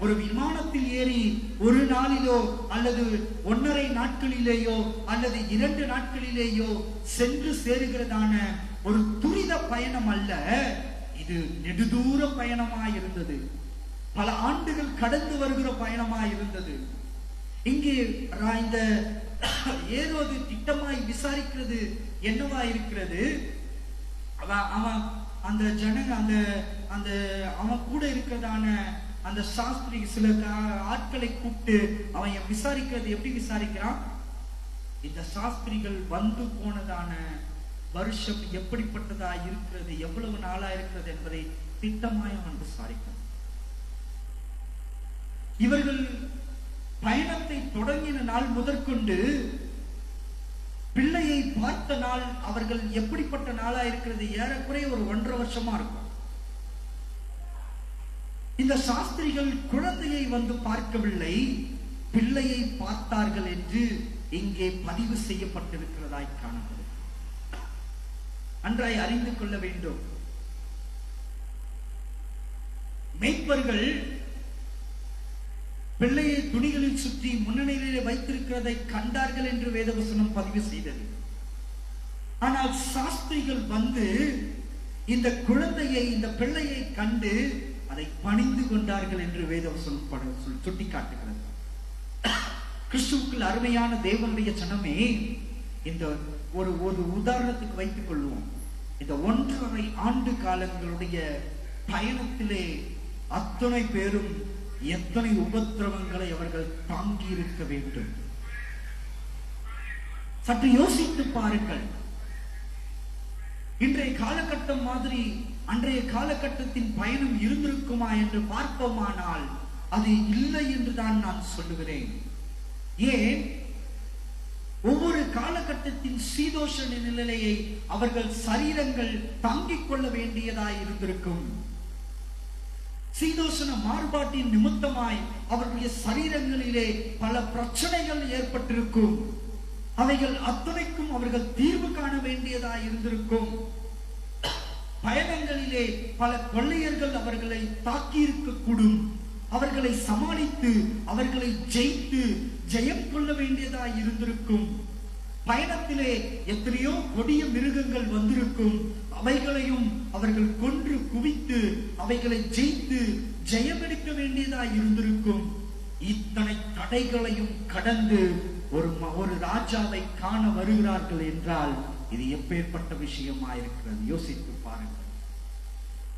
ஒரு விமானத்தில் ஏறி ஒரு நாளிலோ அல்லது 1.5 நாட்களிலேயோ அல்லது 2 நாட்களிலேயோ சென்று சேருகிறதான ஒரு துரித பயணம் அல்ல. இது நெடுதூர பயணமாயிருந்தது. பல ஆண்டுகள் கடந்து வருகிற பயணமாயிருந்தது. இங்கே இந்த ஏரோது திட்டமாய் விசாரிக்கிறது என்னவா இருக்கிறது? அவன் அந்த ஜனங்க அவன் கூட இருக்கிறதான அந்த சாஸ்திரி சில ஆட்களை கூப்பிட்டு அவன் விசாரிக்கிறது. எப்படி விசாரிக்கிறான்? இந்த சாஸ்திரிகள் வந்து போனதான வருஷம் எப்படிப்பட்டதா இருக்கிறது, எவ்வளவு நாளா இருக்கிறது என்பதை திட்டமாய் அவன் விசாரிக்கிறான். இவர்கள் பயணத்தை தொடங்கின நாள் முதற்கொண்டு பிள்ளையை பார்த்த நாள் அவர்கள் எப்படிப்பட்ட நாளா இருக்கிறது? ஏறக்குறைய ஒரு 1.5 வருஷமா இருக்கும். இந்த சாஸ்திரிகள் குழந்தையை வந்து பார்க்கவில்லை, பிள்ளையை பார்த்தார்கள் என்று இங்கே பதிவு செய்யப்பட்டிருக்கிறதாய் காணப்படும். அன்றாய் அறிந்து கொள்ள வேண்டும். மேய்ப்பர்கள் பிள்ளையை துணிகளில் சுற்றி முன்னணியிலே வைத்திருக்கிறதை கண்டார்கள் என்று வேதவசனம் பதிவு செய்தது. ஆனால் சாஸ்திரிகள் வந்து இந்த குழந்தையை, இந்த பிள்ளையை கண்டு அதை பணிந்து கொண்டார்கள் என்று வேதவசனம் சுட்டி காட்டுகிறது. கிறிஸ்துவுக்குள் அருமையான தேவனுடைய ஜனமே, இந்த ஒரு உதாரணத்துக்கு வைத்துக் கொள்வோம். இந்த 1.5 ஆண்டு காலங்களுடைய பயணத்திலே அத்தனை பேரும் எத்தனை உபத்திரவங்களை அவர்கள் தாங்கி இருக்க வேண்டும். சற்று யோசித்து பாருங்கள். இன்றைய காலகட்டம் மாதிரி அன்றைய காலகட்டத்தின் பயணம் இருந்திருக்குமா என்று பார்ப்போமானால் அது இல்லை என்றுதான் நான் சொல்லுகிறேன். ஏன்? ஒவ்வொரு காலகட்டத்தின் சீதோஷ நிலையை அவர்கள் சரீரங்கள் தாங்கிக் கொள்ள வேண்டியதாய் இருந்திருக்கும். சீதோஷண மாறுபாட்டின் நிமித்தமாய் அவர்களுடைய சரீரங்களிலே பல பிரச்சனைகள் ஏற்பட்டிருக்கும். அவைகள் அத்தனைக்கும் அவர்கள் தீர்வு காண வேண்டியதாய் இருந்திருக்கும். பயணங்களிலே பல கொள்ளையர்கள் அவர்களை தாக்கி இருக்கக்கூடும். அவர்களை சமாளித்து அவர்களை ஜெயித்து ஜெயம் கொள்ள வேண்டியதாய் இருந்திருக்கும். பயணத்திலே எத்தனையோ கொடிய மிருகங்கள் வந்திருக்கும். அவைகளையும் அவர்கள் கொன்று குவித்து அவைகளை ஜெயித்து ஜெயமெடுக்க வேண்டியதாய் இருந்திருக்கும். இத்தனை தடைகளையும் கடந்து ஒரு ராஜாவை காண வருகிறார்கள் என்றால் இது எப்பேற்பட்ட விஷயமாயிருக்கிறது? யோசித்து பாருங்கள்.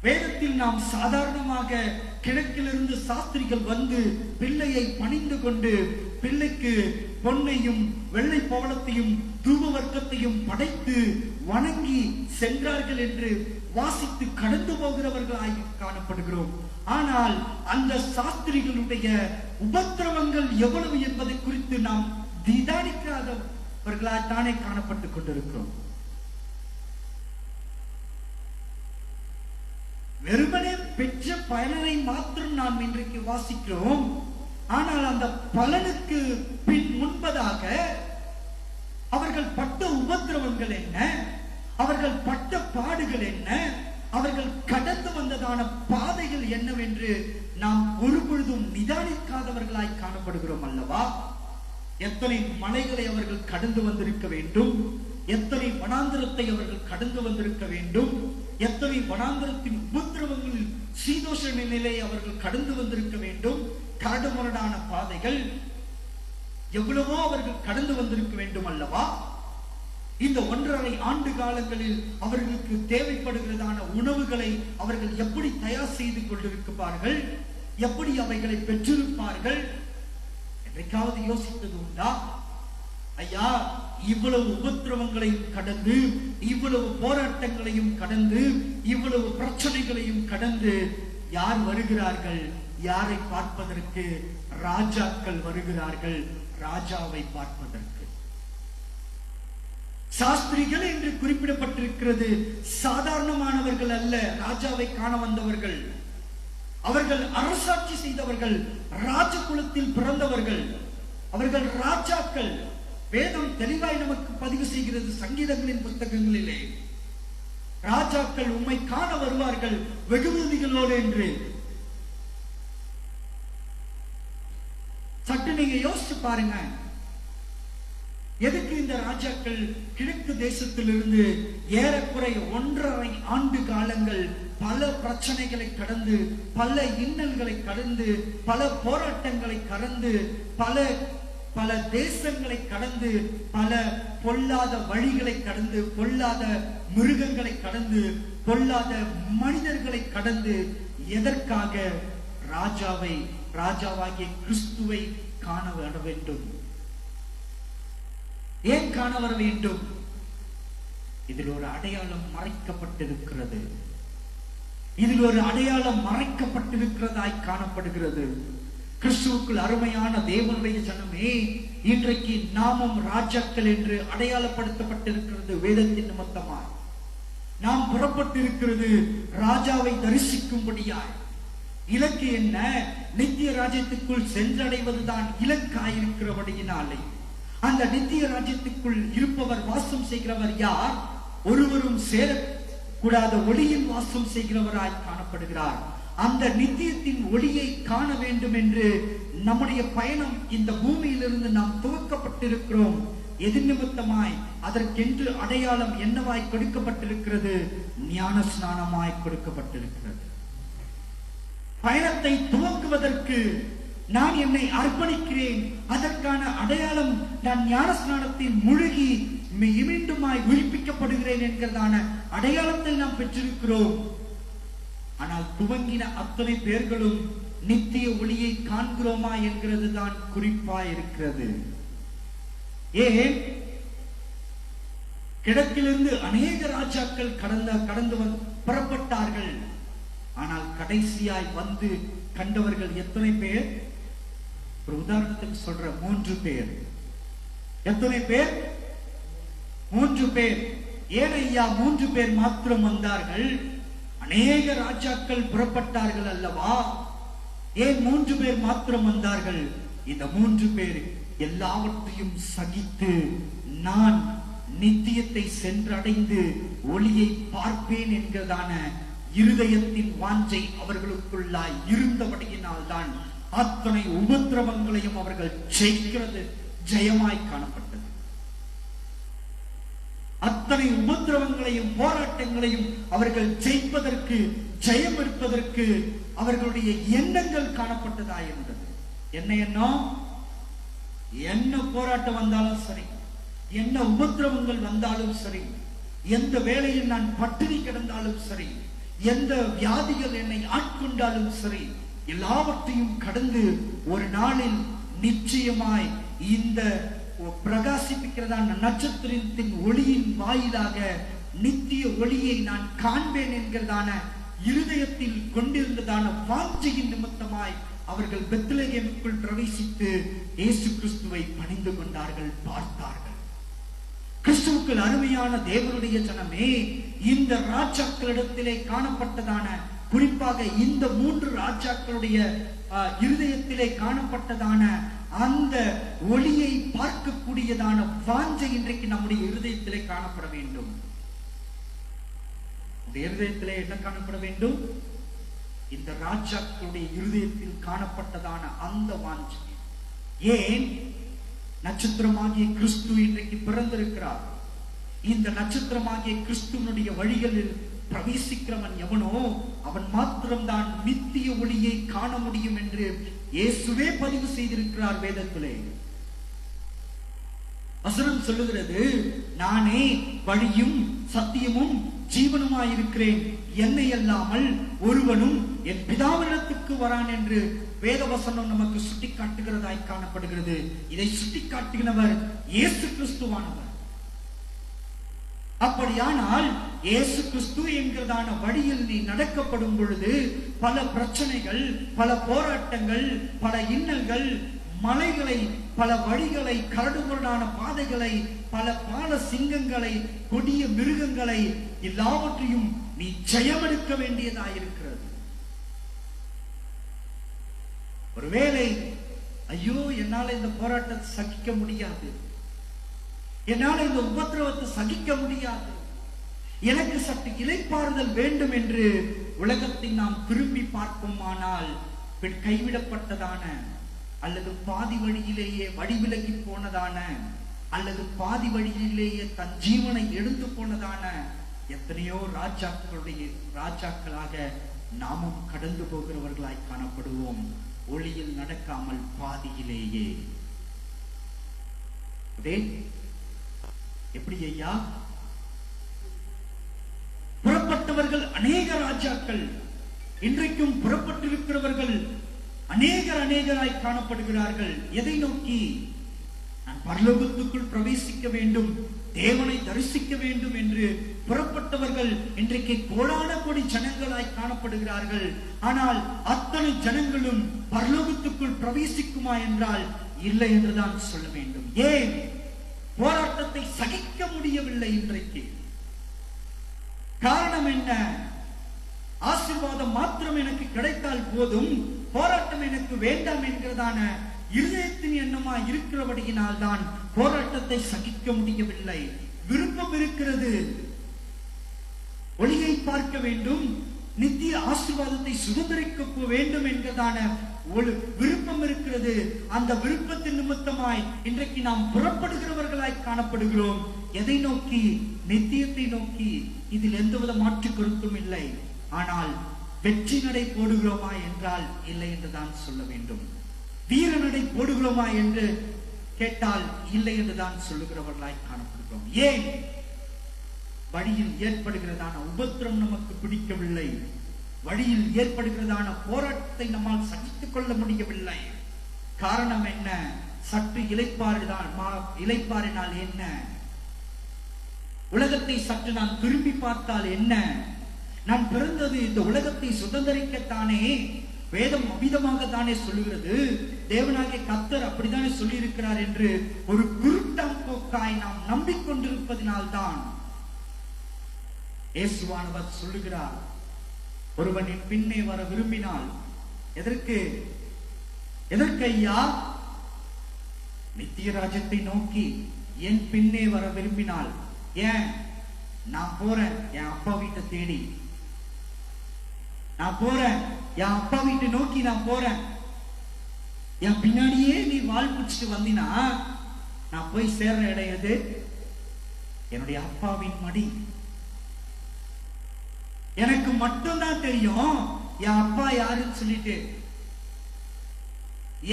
வேதத்தில் நாம் சாதாரணமாக கிழக்கிலிருந்து சாஸ்திரிகள் வந்து பிள்ளையை பணிந்து கொண்டு பிள்ளைக்கு பொன்னையும் வெள்ளை பவளத்தையும் தூப வர்க்கத்தையும் படைத்து வணங்கி சென்றார்கள் என்று வாசித்து கடந்து போகிறவர்களாய் காணப்படுகிறோம். ஆனால் அந்த சாஸ்திரிகளுடைய உபத்திரவங்கள் எவ்வளவு என்பதை குறித்து நாம் திதானிக்காதவர்களாய் தானே காணப்பட்டுக் கொண்டிருக்கிறோம். வெறுமனே பெற்ற பலனை மாத்திரம் நாம் இன்றைக்கு வாசிக்கிறோம். ஆனால் அந்த பலனுக்கு முன்பதாக அவர்கள் பட்ட உபத்திரவங்கள் என்ன, அவர்கள் பட்ட பாடுகள் என்ன, அவர்கள் கடந்து வந்ததான பாதைகள் என்னவென்று நாம் ஒரு பொழுதும் நிதானிக்காதவர்களாய் காணப்படுகிறோம் அல்லவா? எத்தனை மலைகளை அவர்கள் கடந்து வந்திருக்க வேண்டும், எத்தனை வனாந்திரத்தை அவர்கள் கடந்து வந்திருக்க வேண்டும், எத்தனை வனாந்திரத்தின் உபத்திரவங்களில் சீதோஷ நிலையை அவர்கள் கடந்து வந்திருக்க வேண்டும், கரடுமுரடான பாதைகள் எவ்வளவோ அவர்கள் கடந்து வந்திருக்க வேண்டும் அல்லவா? இந்த 1.5 ஆண்டு காலங்களில் அவர்களுக்கு தேவைப்படுகிறதான உணவுகளை அவர்கள் எப்படி தயார் செய்து கொண்டிருப்பார்கள், எப்படி அவைகளை பெற்றிருப்பார்கள்? என்றைக்காவது யோசித்தது உண்டா? ஐயா, இவ்வளவு உபத்திரவங்களையும் கடந்து, இவ்வளவு போராட்டங்களையும் கடந்து, இவ்வளவு பிரச்சனைகளையும் கடந்து யார் வருகிறார்கள்? யாரை பார்ப்பதற்கு? ராஜாக்கள் வருகிறார்கள், ராஜாவை பார்ப்பதற்கு. சாஸ்திரிகள் என்று குறிப்பிடப்பட்டிருக்கிறது. சாதாரணமானவர்கள் அல்ல ராஜாவை காண வந்தவர்கள். அவர்கள் அரசாட்சி செய்தவர்கள், ராஜகுலத்தில் பிறந்தவர்கள், அவர்கள் ராஜாக்கள். வேதம் தெளிவாய் நமக்கு பதிவு செய்கிறது சங்கீதங்களின் புத்தகங்களிலே. ராஜாக்கள் உம்மை காண வருவார்கள் வெகுமதிகளோடு என்று. சற்று நீங்க யோசிச்சு பாருங்க, எதுக்கு இந்த ராஜாக்கள் கிழக்கு தேசத்திலிருந்து ஏறக்குறைய 1.5 ஆண்டு காலங்கள் பல பிரச்சனைகளை கடந்து, பல இன்னல்களை கடந்து, பல போராட்டங்களை கடந்து, பல தேசங்களை கடந்து, பல பொல்லாத வழிகளை கடந்து, பொல்லாத மிருகங்களை கடந்து, பொல்லாத மனிதர்களை கடந்து, எதற்காக? ராஜாவாகிய கிறிஸ்துவை காண வர வேண்டும். ஏன் காண வர வேண்டும்? இதில் ஒரு அடையாளம் மறைக்கப்பட்டிருக்கிறது. இதில் ஒரு அடையாளம் மறைக்கப்பட்டிருக்கிறதாய் காணப்படுகிறது. கிறிஸ்துவுக்குள் அருமையான தேவனுடைய ஜனமே, இன்றைக்கு நாமும் ராஜாக்கள் என்று அடையாளப்படுத்தப்பட்டிருக்கிறது. வேதத்தின் நிமித்தமாய் நாம் புறப்பட்டிருக்கிறது ராஜாவை தரிசிக்கும்படியாய். இலக்கு என்ன? நித்திய ராஜ்யத்துக்குள் சென்றடைவதுதான் இலக்காயிருக்கிறபடியினாலே அந்த நித்திய ராஜ்யத்துக்குள் இருப்பவர், வாசம் செய்கிறவர் யார்? ஒருவரும் சேரக்கூடாத ஒளியில் வாசம் செய்கிறவராய் காணப்படுகிறார். அந்த நித்தியத்தின் ஒளியை காண வேண்டும் என்று நம்முடைய பயணம் இந்த பூமியிலிருந்து நாம் துவக்கப்பட்டிருக்கிறோம். எது நிமித்தமாய்? அதற்கென்று அடையாளம் என்னவாய் கொடுக்கப்பட்டிருக்கிறது? ஞான ஸ்நானமாய் கொடுக்கப்பட்டிருக்கிறது. பயணத்தை துவக்குவதற்கு நான் என்னை அர்ப்பணிக்கிறேன். அதற்கான அடையாளம் நான் ஞான ஸ்நானத்தில் முழுகி மீண்டுமாய் உயிர்ப்பிக்கப்படுகிறேன் என்கிறதான அடையாளத்தை நாம் பெற்றிருக்கிறோம். ஆனால் துவங்கின அத்தனை பேர்களும் நித்திய ஒளியை காண்கிறோமா என்கிறது தான் குறிப்பாய் இருக்கிறது. ஏன்? கிழக்கிலிருந்து அநேக ராஜாக்கள் கடந்து புறப்பட்டார்கள். ஆனால் கடைசியாய் வந்து கண்டவர்கள் எத்தனை பேர்? ஒரு உதாரணத்துக்கு சொல்ற 3 பேர். எத்தனை பேர்? 3 பேர். ஏன் ஐயா 3 பேர் மாத்திரம் வந்தார்கள்? அநேக ராஜாக்கள் புறப்பட்டார்கள் அல்லவா? ஏன் 3 பேர் மாத்திரம் வந்தார்கள்? இந்த 3 பேர் எல்லாவற்றையும் சகித்து, நான் நித்தியத்தை சென்றடைந்து ஒளியை பார்ப்பேன் என்கிறதான இருதயத்தின் வாஞ்சை அவர்களுக்குள்ளாய் இருந்தபடியினால் தான் அத்தனை உபத்திரவங்களையும் அவர்கள் ஜெயிக்கிறது ஜெயமாய் காணப்பட்டது. அத்தனை உபத்திரவங்களையும் போராட்டங்களையும் அவர்கள் ஜெயிப்பதற்கு, ஜெயம் எடுப்பதற்கு அவர்களுடைய எண்ணங்கள் காணப்பட்டதாய் இருந்தது. என்ன எண்ணம்? என்ன போராட்டம் வந்தாலும் சரி, என்ன உபத்திரவங்கள் வந்தாலும் சரி, எந்த வேளையில் நான் பட்டினி கிடந்தாலும் சரி, எந்த வியாதிகள் என்னை ஆட்கொண்டாலும் சரி, எல்லாவற்றையும் கடந்து ஒரு நாளில் நிச்சயமாய் இந்த பிரகாசிப்பிக்கிறதான நட்சத்திரத்தின் ஒளியின் வாயிலாக நித்திய ஒளியை நான் காண்பேன் என்கிறதான இருதயத்தில் கொண்டிருந்ததான வாஞ்சையின் நிமித்தமாய் அவர்கள் பெத்லகேமுக்குள் பிரவேசித்து இயேசு கிறிஸ்துவை பணிந்து கொண்டார்கள், பார்த்தார்கள். கிறிஸ்துவுக்குள் அருமையான தேவனுடைய ஜனமே, இந்த ராஜாக்களிடத்திலே காணப்பட்டதான, குறிப்பாக இந்த 3 ராஜாக்களுடைய இருதயத்திலே காணப்பட்டதான அந்த ஒளியை பார்க்கக்கூடியதான வாஞ்சை இன்றைக்கு நம்முடைய இருதயத்திலே காணப்பட வேண்டும். இருதயத்திலே என்ன காணப்பட வேண்டும்? இந்த ராஜாக்களுடைய இருதயத்தில் காணப்பட்டதான அந்த வாஞ்சை. ஏன்? நட்சத்திரமாகிய கிறிஸ்து இன்றைக்கு பிறந்திருக்கிறார். இந்த நட்சத்திரமாகிய கிறிஸ்துவனுடைய வழிகளில் பிரவேசிக்கிறவன் எவனோ அவன் மாத்திரம்தான் நித்திய ஒளியை காண முடியும் என்று இயேசுவே பதிவு செய்திருக்கிறார் வேதத்திலே. வசனம் சொல்லுகிறது, நானே வழியும் சத்தியமும் ஜீவனுமாயிருக்கிறேன், என்னை அல்லாமல் ஒருவனும் என் பிதாவினிடத்துக்கு வரான் என்று வேதவசனம் நமக்கு சுட்டிக்காட்டுகிறதாய் காணப்படுகிறது. இதை சுட்டிக்காட்டுகிறவர் இயேசு கிறிஸ்துவானவர். அப்படியானால் இயேசு கிறிஸ்து என்கிறதான வழியில் நீ நடக்கப்படும் பொழுது பல பிரச்சனைகள், பல போராட்டங்கள், பல இன்னல்கள், மலைகளை, பல வழிகளை, கரடுமுரடான பாதைகளை, பல பால சிங்கங்களை, கொடிய மிருகங்களை எல்லாவற்றையும் நீ ஜெயமெடுக்க வேண்டியதாயிருக்கிறது. ஒருவேளை ஐயோ என்னால இந்த போராட்டத்தை சகிக்க முடியாது, என்னால இந்த உபத்திரவத்தை சகிக்க முடியாது, எனக்கு சற்று இளைப்பாறுதல் வேண்டும் என்று உலகத்தை நாம் திரும்பி பார்ப்போமானால் கைவிடப்பட்டதான அல்லது பாதி வழியிலேயே வழிவிலகி போனதான அல்லது பாதி வழியிலேயே தன் ஜீவனை எடுத்து போனதான எத்தனையோ ராஜாக்களாக நாமும் கடந்து போகிறவர்களாய் காணப்படுவோம். ஒளியில் நடக்காமல் பாதியிலேயே. எப்படி ஐயா? புறப்பட்டவர்கள் அநேக ராஜாக்கள், இன்றைக்கும் புறப்பட்டிருக்கிறவர்கள் அநேகராய் காணப்படுகிறார்கள். எதை நோக்கி? நான் பரலோகத்துக்குள் பிரவேசிக்க வேண்டும், தேவனை தரிசிக்க வேண்டும் என்று புறப்பட்டவர்கள் இன்றைக்கு கோடான கோடி ஜனங்களாய் காணப்படுகிறார்கள். ஆனால் அத்தனை ஜனங்களும் பரலோகத்துக்குள் பிரவேசிக்குமா என்றால் இல்லை என்றுதான் சொல்ல வேண்டும். ஏன்? போராட்டத்தை சகிக்க முடியவில்லை இன்றைக்கு. காரணம் என்ன? ஆசீர்வாதம் மாத்திரம் எனக்கு கிடைத்தால் போதும், போராட்டம் எனக்கு வேண்டாம் என்கிறதான இருதயத்தின் எண்ணமா இருக்கிறபடியினால் தான் போராட்டத்தை சகிக்க முடியவில்லை. விருப்பம் இருக்கிறது, ஒளியை பார்க்க வேண்டும், நித்திய ஆசீர்வாதத்தை சுதந்திரிக்க வேண்டும் என்கிறதான ஒரு விருப்பம் இருக்கிறது. அந்த விருப்பத்தின் நிமித்தமாய் இன்றைக்கு நாம் புறப்படுகிறவர்களாய் காணப்படுகிறோம். எதை நோக்கி? நித்தியத்தை நோக்கி. இதில் எந்தவித மாற்று கருத்தும் இல்லை. ஆனால் வெற்றி நடை போடுகிறோமா என்றால் இல்லை என்றுதான் சொல்ல வேண்டும். வீர நடை போடுகிறோமா என்று கேட்டால் இல்லை என்றுதான் சொல்லுகிறவர்களாய் காணப்படுகிறோம். ஏன்? வழியில் ஏற்படுகிறதான உபத்திரம் நமக்கு பிடிக்கவில்லை, வழியில் ஏற்படுகிறதான போராட்டத்தை நம்மால் சகித்துக் கொள்ள முடியவில்லை. காரணம் என்ன? சற்று இளைப்பாறினால் என்ன? உலகத்தை சற்று நான் திரும்பி பார்த்தால் என்ன? நான் பிறந்தது இந்த உலகத்தை சுதந்திரிக்கத்தானே. வேதம் அமிதமாக தானே சொல்லுகிறது, தேவனாகிய கர்த்தர் அப்படித்தானே சொல்லி இருக்கிறார் என்று ஒரு குருட்டாம் போக்காய் நாம் நம்பிக்கொண்டிருப்பதினால்தான் இயேசுவானவர் சொல்லுகிறார், ஒருவன் என் பின்னே வர விரும்பினால் எதற்கு ஐயா? நித்திய ராஜ்யத்தை நோக்கி என் பின்னே வர விரும்பினால். ஏன்? நான் போறேன் என் அப்பா வீட்டை தேடி, நான் போறேன் என் அப்பா வீட்டை நோக்கி, நான் போறேன். என் பின்னாடியே நீ வால் பிடிச்சிட்டு வந்தினா நான் போய் சேர்ற இடம் எது? என்னுடைய அப்பாவின் மடி. எனக்கு மட்டும்தான் தெரியும் என் அப்பா யாருன்னு சொல்லிட்டு.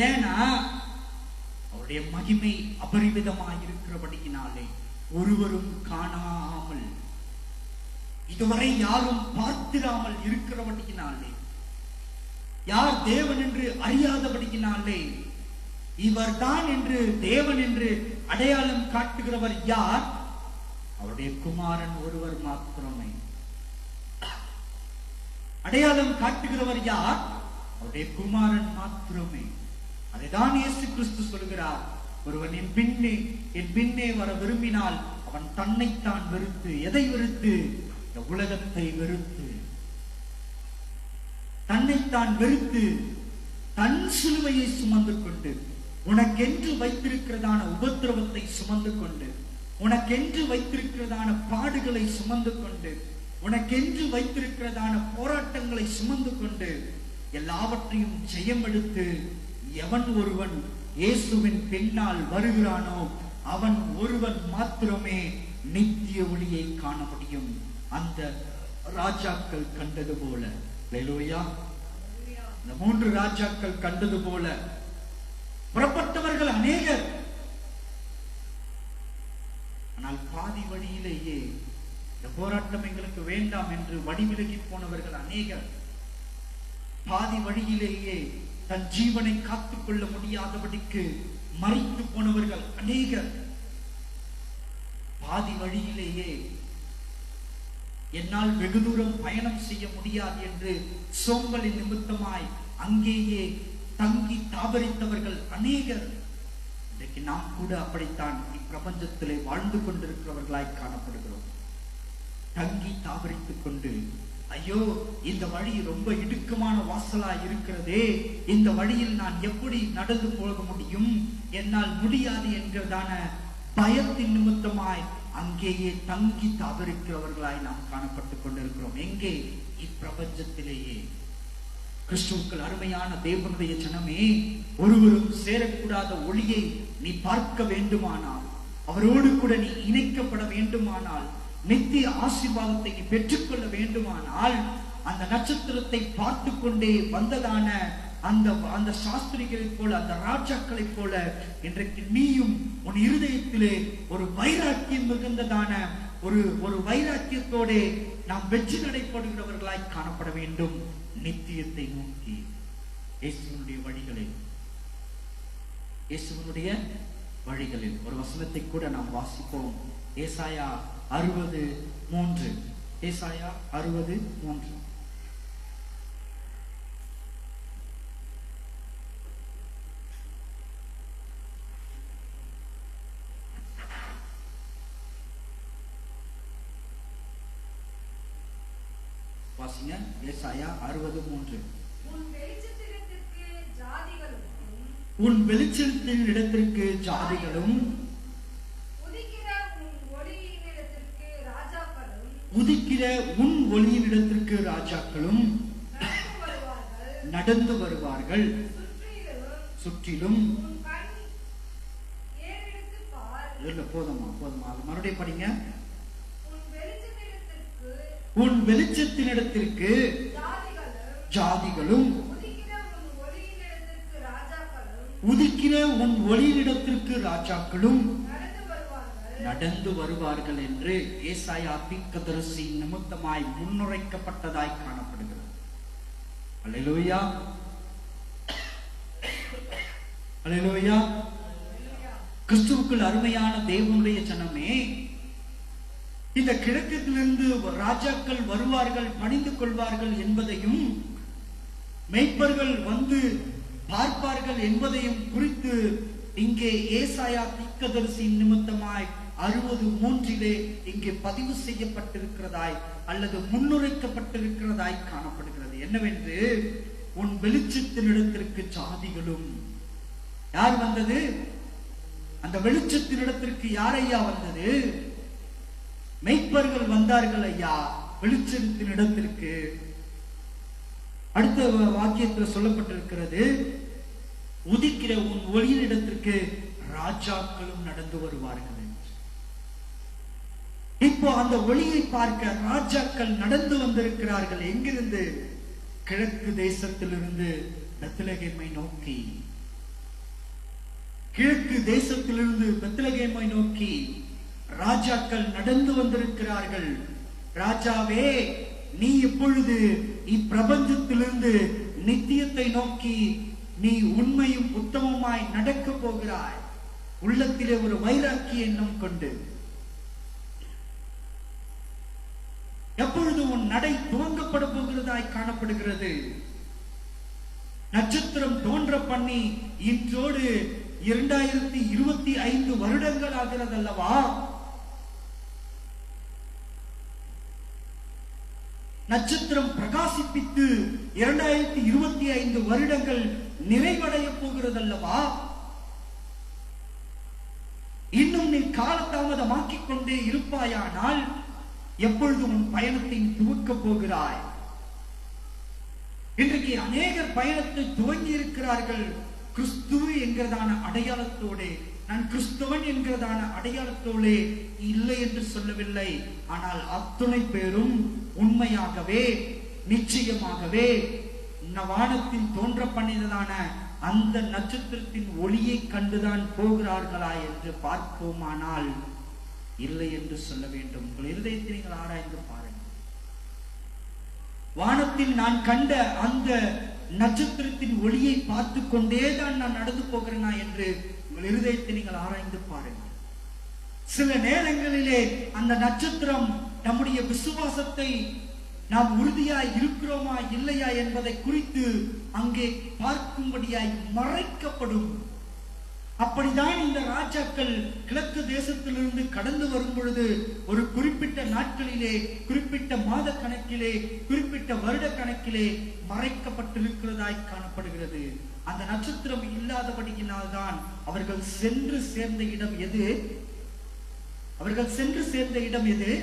ஏன்னா அவருடைய மகிமை அபரிவிதமாக இருக்கிறபடியினாலே ஒருவரும் காணாமல் இதுவரை யாரும் பார்த்திராமல் இருக்கிறபடியினாலே, யார் தேவன் என்று அறியாதபடியினாலே, இவர் தான் என்று தேவன் என்று அடையாளம் காட்டுகிறவர் யார்? அவருடைய குமாரன் ஒருவர் மாத்திரமே. அடையாளம் காட்டுகிறவர் யார்? அவருடைய குமாரன் மாத்திரமே. அதைதான் இயேசு கிறிஸ்து சொல்கிறார், ஒருவன் என் பின்னே வர விரும்பினால் அவன் தன்னைத்தான் வெறுத்து, எதை வெறுத்து? இந்த உலகத்தை வெறுத்து, தன்னைத்தான் வெறுத்து, தன் சிலுவையை சுமந்து கொண்டு, உனக்கென்று வைத்திருக்கிறதான உபத்திரவத்தை சுமந்து கொண்டு, உனக்கென்று வைத்திருக்கிறதான பாடுகளை சுமந்து கொண்டு, உனக்கென்று வைத்திருக்கிறதான போராட்டங்களை சுமந்து கொண்டு, எல்லாவற்றையும் ஜெயம் எடுத்து எவன் ஒருவன் இயேசுவின் பின்னால் வருகிறானோ அவன் ஒருவன் மாத்திரமே நித்திய ஒளியை காண முடியும். அந்த ராஜாக்கள் கண்டது போல, அல்லேலூயா, இந்த 3 ராஜாக்கள் கண்டது போல புறப்பட்டவர்கள் அநேகர். ஆனால் பாதி வழியிலேயே இந்த போராட்டம் எங்களுக்கு வேண்டாம் என்று வடிவிலகி போனவர்கள் அநேகர். பாதி வழியிலேயே தன் ஜீவனை காத்துக் கொள்ள முடியாதபடிக்கு மறித்து போனவர்கள் அநேகர். பாதி வழியிலேயே என்னால் வெகு தூரம் பயணம் செய்ய முடியாது என்று சோம்பலின் நிமித்தமாய் அங்கேயே தங்கி தாபரித்தவர்கள் அநேகர். இன்றைக்கு நாம் கூட அப்படித்தான் இப்பிரபஞ்சத்திலே வாழ்ந்து கொண்டிருக்கிறவர்களாய் காணப்படுகிறோம். தங்கி தாபரித்துக் கொண்டு, ஐயோ இந்த வழி ரொம்ப இடுக்கமான வாசலா இருக்கிறதே, இந்த வழியில் நான் எப்படி நடந்து போக முடியும், என்னால் முடியாது என்கிறதான பயத்தின் நிமித்தமாய் அங்கேயே தங்கி தாபரிக்கிறவர்களாய் நாம் காணப்பட்டுக் கொண்டிருக்கிறோம். எங்கே? இப்பிரபஞ்சத்திலேயே. கிறிஸ்துவுக்குள் அருமையான தேவனுடைய ஜனமே, ஒருவரும் சேரக்கூடாத ஒளியை நீ பார்க்க வேண்டுமானால், அவரோடு கூட நீ இணைக்கப்பட வேண்டுமானால், நித்திய ஆசீர்வாதத்தை நீ பெற்றுக்கொள்ள வேண்டுமானால், அந்த நட்சத்திரத்தை பார்த்து கொண்டே வந்ததான அந்த சாஸ்திரிகளைப் போல, அந்த ராஜாக்களைப் போல இன்றைக்கு நீயும் உன் இருதயத்திலே ஒரு வைராக்கியம் மிகுந்ததான ஒரு வைராக்கியத்தோட நாம் வெற்றி நடைபெறுகிறவர்களாய் காணப்பட வேண்டும். நித்தியத்தை நோக்கி இயேசுவினுடைய வழிகளில் ஒரு வசனத்தை கூட நாம் வாசிப்போம். ஏசாயா 60:3. ஏசாயா 60:3. வாசிங்க. ஏசாயா 60:3. உன் வெளிச்சத்தின் இடத்திற்கு ஜாதிகளும் உதிக்கிற உன் ஒளியின் இடத்திற்கு ராஜாக்களும் நடந்து வருவார்கள். சுற்றிலும் போதுமா மறுபடியும் படிங்க. உன் வெளிச்சத்தினிடத்திற்கு ஜாதிகளும் உதிக்கிற உன் ஒளியினிடத்திற்கு ராஜாக்களும் நடந்து வருவார்கள் என்று ஏசாயா தீர்க்கதரிசி நிமித்தமாய் முன்னுரைக்கப்பட்டதாய் காணப்படுகிறது. அல்லேலூயா, அல்லேலூயா. கிறிஸ்துவுக்குள் அருமையான தேவனுடைய ஜனமே, இந்த கிழக்கிலிருந்து ராஜாக்கள் வருவார்கள், பணிந்து கொள்வார்கள் என்பதையும், மேய்ப்பர்கள் வந்து பார்ப்பார்கள் என்பதையும் குறித்து இங்கே ஏசாயா தீர்க்கதரிசி நிமித்தமாய் 60:3 இங்கே பதிவு செய்யப்பட்டிருக்கிறதாய் அல்லது முன்னுரைக்கப்பட்டிருக்கிறதாய் காணப்படுகிறது. என்னவென்று, உன் வெளிச்சத்தினிடத்திற்கு ஜாதிகளும். யார் வந்தது? அந்த வெளிச்சத்தினிடத்திற்கு யார் ஐயா வந்தது? மெய்ப்பர்கள் வந்தார்கள் ஐயா வெளிச்சத்தினிடத்திற்கு. அடுத்த வாக்கியத்தில் சொல்லப்பட்டிருக்கிறது, உதிக்கிற உன் ஒளியினிடத்திற்கு ராஜாக்களும் நடந்து வருவார்கள். இப்போ அந்த ஒளியை பார்க்க ராஜாக்கள் நடந்து வந்திருக்கிறார்கள். எங்கிருந்து? கிழக்கு தேசத்திலிருந்து பெத்லகேமை நோக்கி. கிழக்கு தேசத்திலிருந்து பெத்லகேமை நோக்கி ராஜாக்கள் நடந்து வந்திருக்கிறார்கள். ராஜாவே, நீ இப்பொழுது இப்பிரபஞ்சத்திலிருந்து நித்தியத்தை நோக்கி நீ உண்மையும் உத்தமமாய் நடக்க போகிறாய். உள்ளத்திலே ஒரு வைராக்கிய எண்ணம் கொண்டு எப்பொழுது உன் நடை துவங்கப்பட போகிறதாய் காணப்படுகிறது. நட்சத்திரம் தோன்ற பண்ணி இன்றோடு 2025 வருடங்கள் ஆகிறது அல்லவா? நட்சத்திரம் பிரகாசிப்பித்து 2025 வருடங்கள் நிறைவடைய போகிறது அல்லவா? இன்னும் நீ காலதாமதமாக்கிக் கொண்டே இருப்பாயானால் எப்பொழுது உன் பயணத்தை துவக்கப் போகிறாய்? இன்றைக்கு அநேகர் பயணத்தை துவங்கி இருக்கிறார்கள் கிறிஸ்துவ என்கிறதான அடையாளத்தோடு. நான் கிறிஸ்தவன் என்கிறதான அடையாளத்தோடு இல்லை என்று சொல்லவில்லை. ஆனால் அத்துணை பேரும் உண்மையாகவே நிச்சயமாகவே வானத்தில் தோன்ற பண்ணினதான அந்த நட்சத்திரத்தின் ஒளியை கண்டுதான் போகிறார்களா என்று பார்ப்போமானால் இல்லை என்று சொல்ல வேண்டும். உங்கள் இருதயத்தை நீங்கள் ஆராய்ந்து பாருங்கள். வானத்தில் நான் கண்ட அந்த நட்சத்திரத்தின் ஒளியை பார்த்து கொண்டேதான் நான் நடந்து போகிறேனா என்று உங்கள் இருதயத்தை நீங்கள் ஆராய்ந்து பாருங்கள். சில நேரங்களிலே அந்த நட்சத்திரம் நம்முடைய விசுவாசத்தை நாம் உறுதியாய் இருக்கிறோமா இல்லையா என்பதை குறித்து அங்கே பார்க்கும்படியாய் மறைக்கப்படும். அப்படிதான் இந்த ராஜாக்கள் கிழக்கு தேசத்திலிருந்து கடந்து வரும் பொழுது ஒரு குறிப்பிட்ட நாட்களிலே, குறிப்பிட்ட மாத கணக்கிலே, குறிப்பிட்ட வருட கணக்கிலே மறைக்கப்பட்டிருக்கிறதாய் காணப்படுகிறது. அந்த நட்சத்திரம் இல்லாதபடியினால்தான் அவர்கள் சென்று சேர்ந்த இடம் எது? அவர்கள் சென்று சேர்ந்த இடம் எது?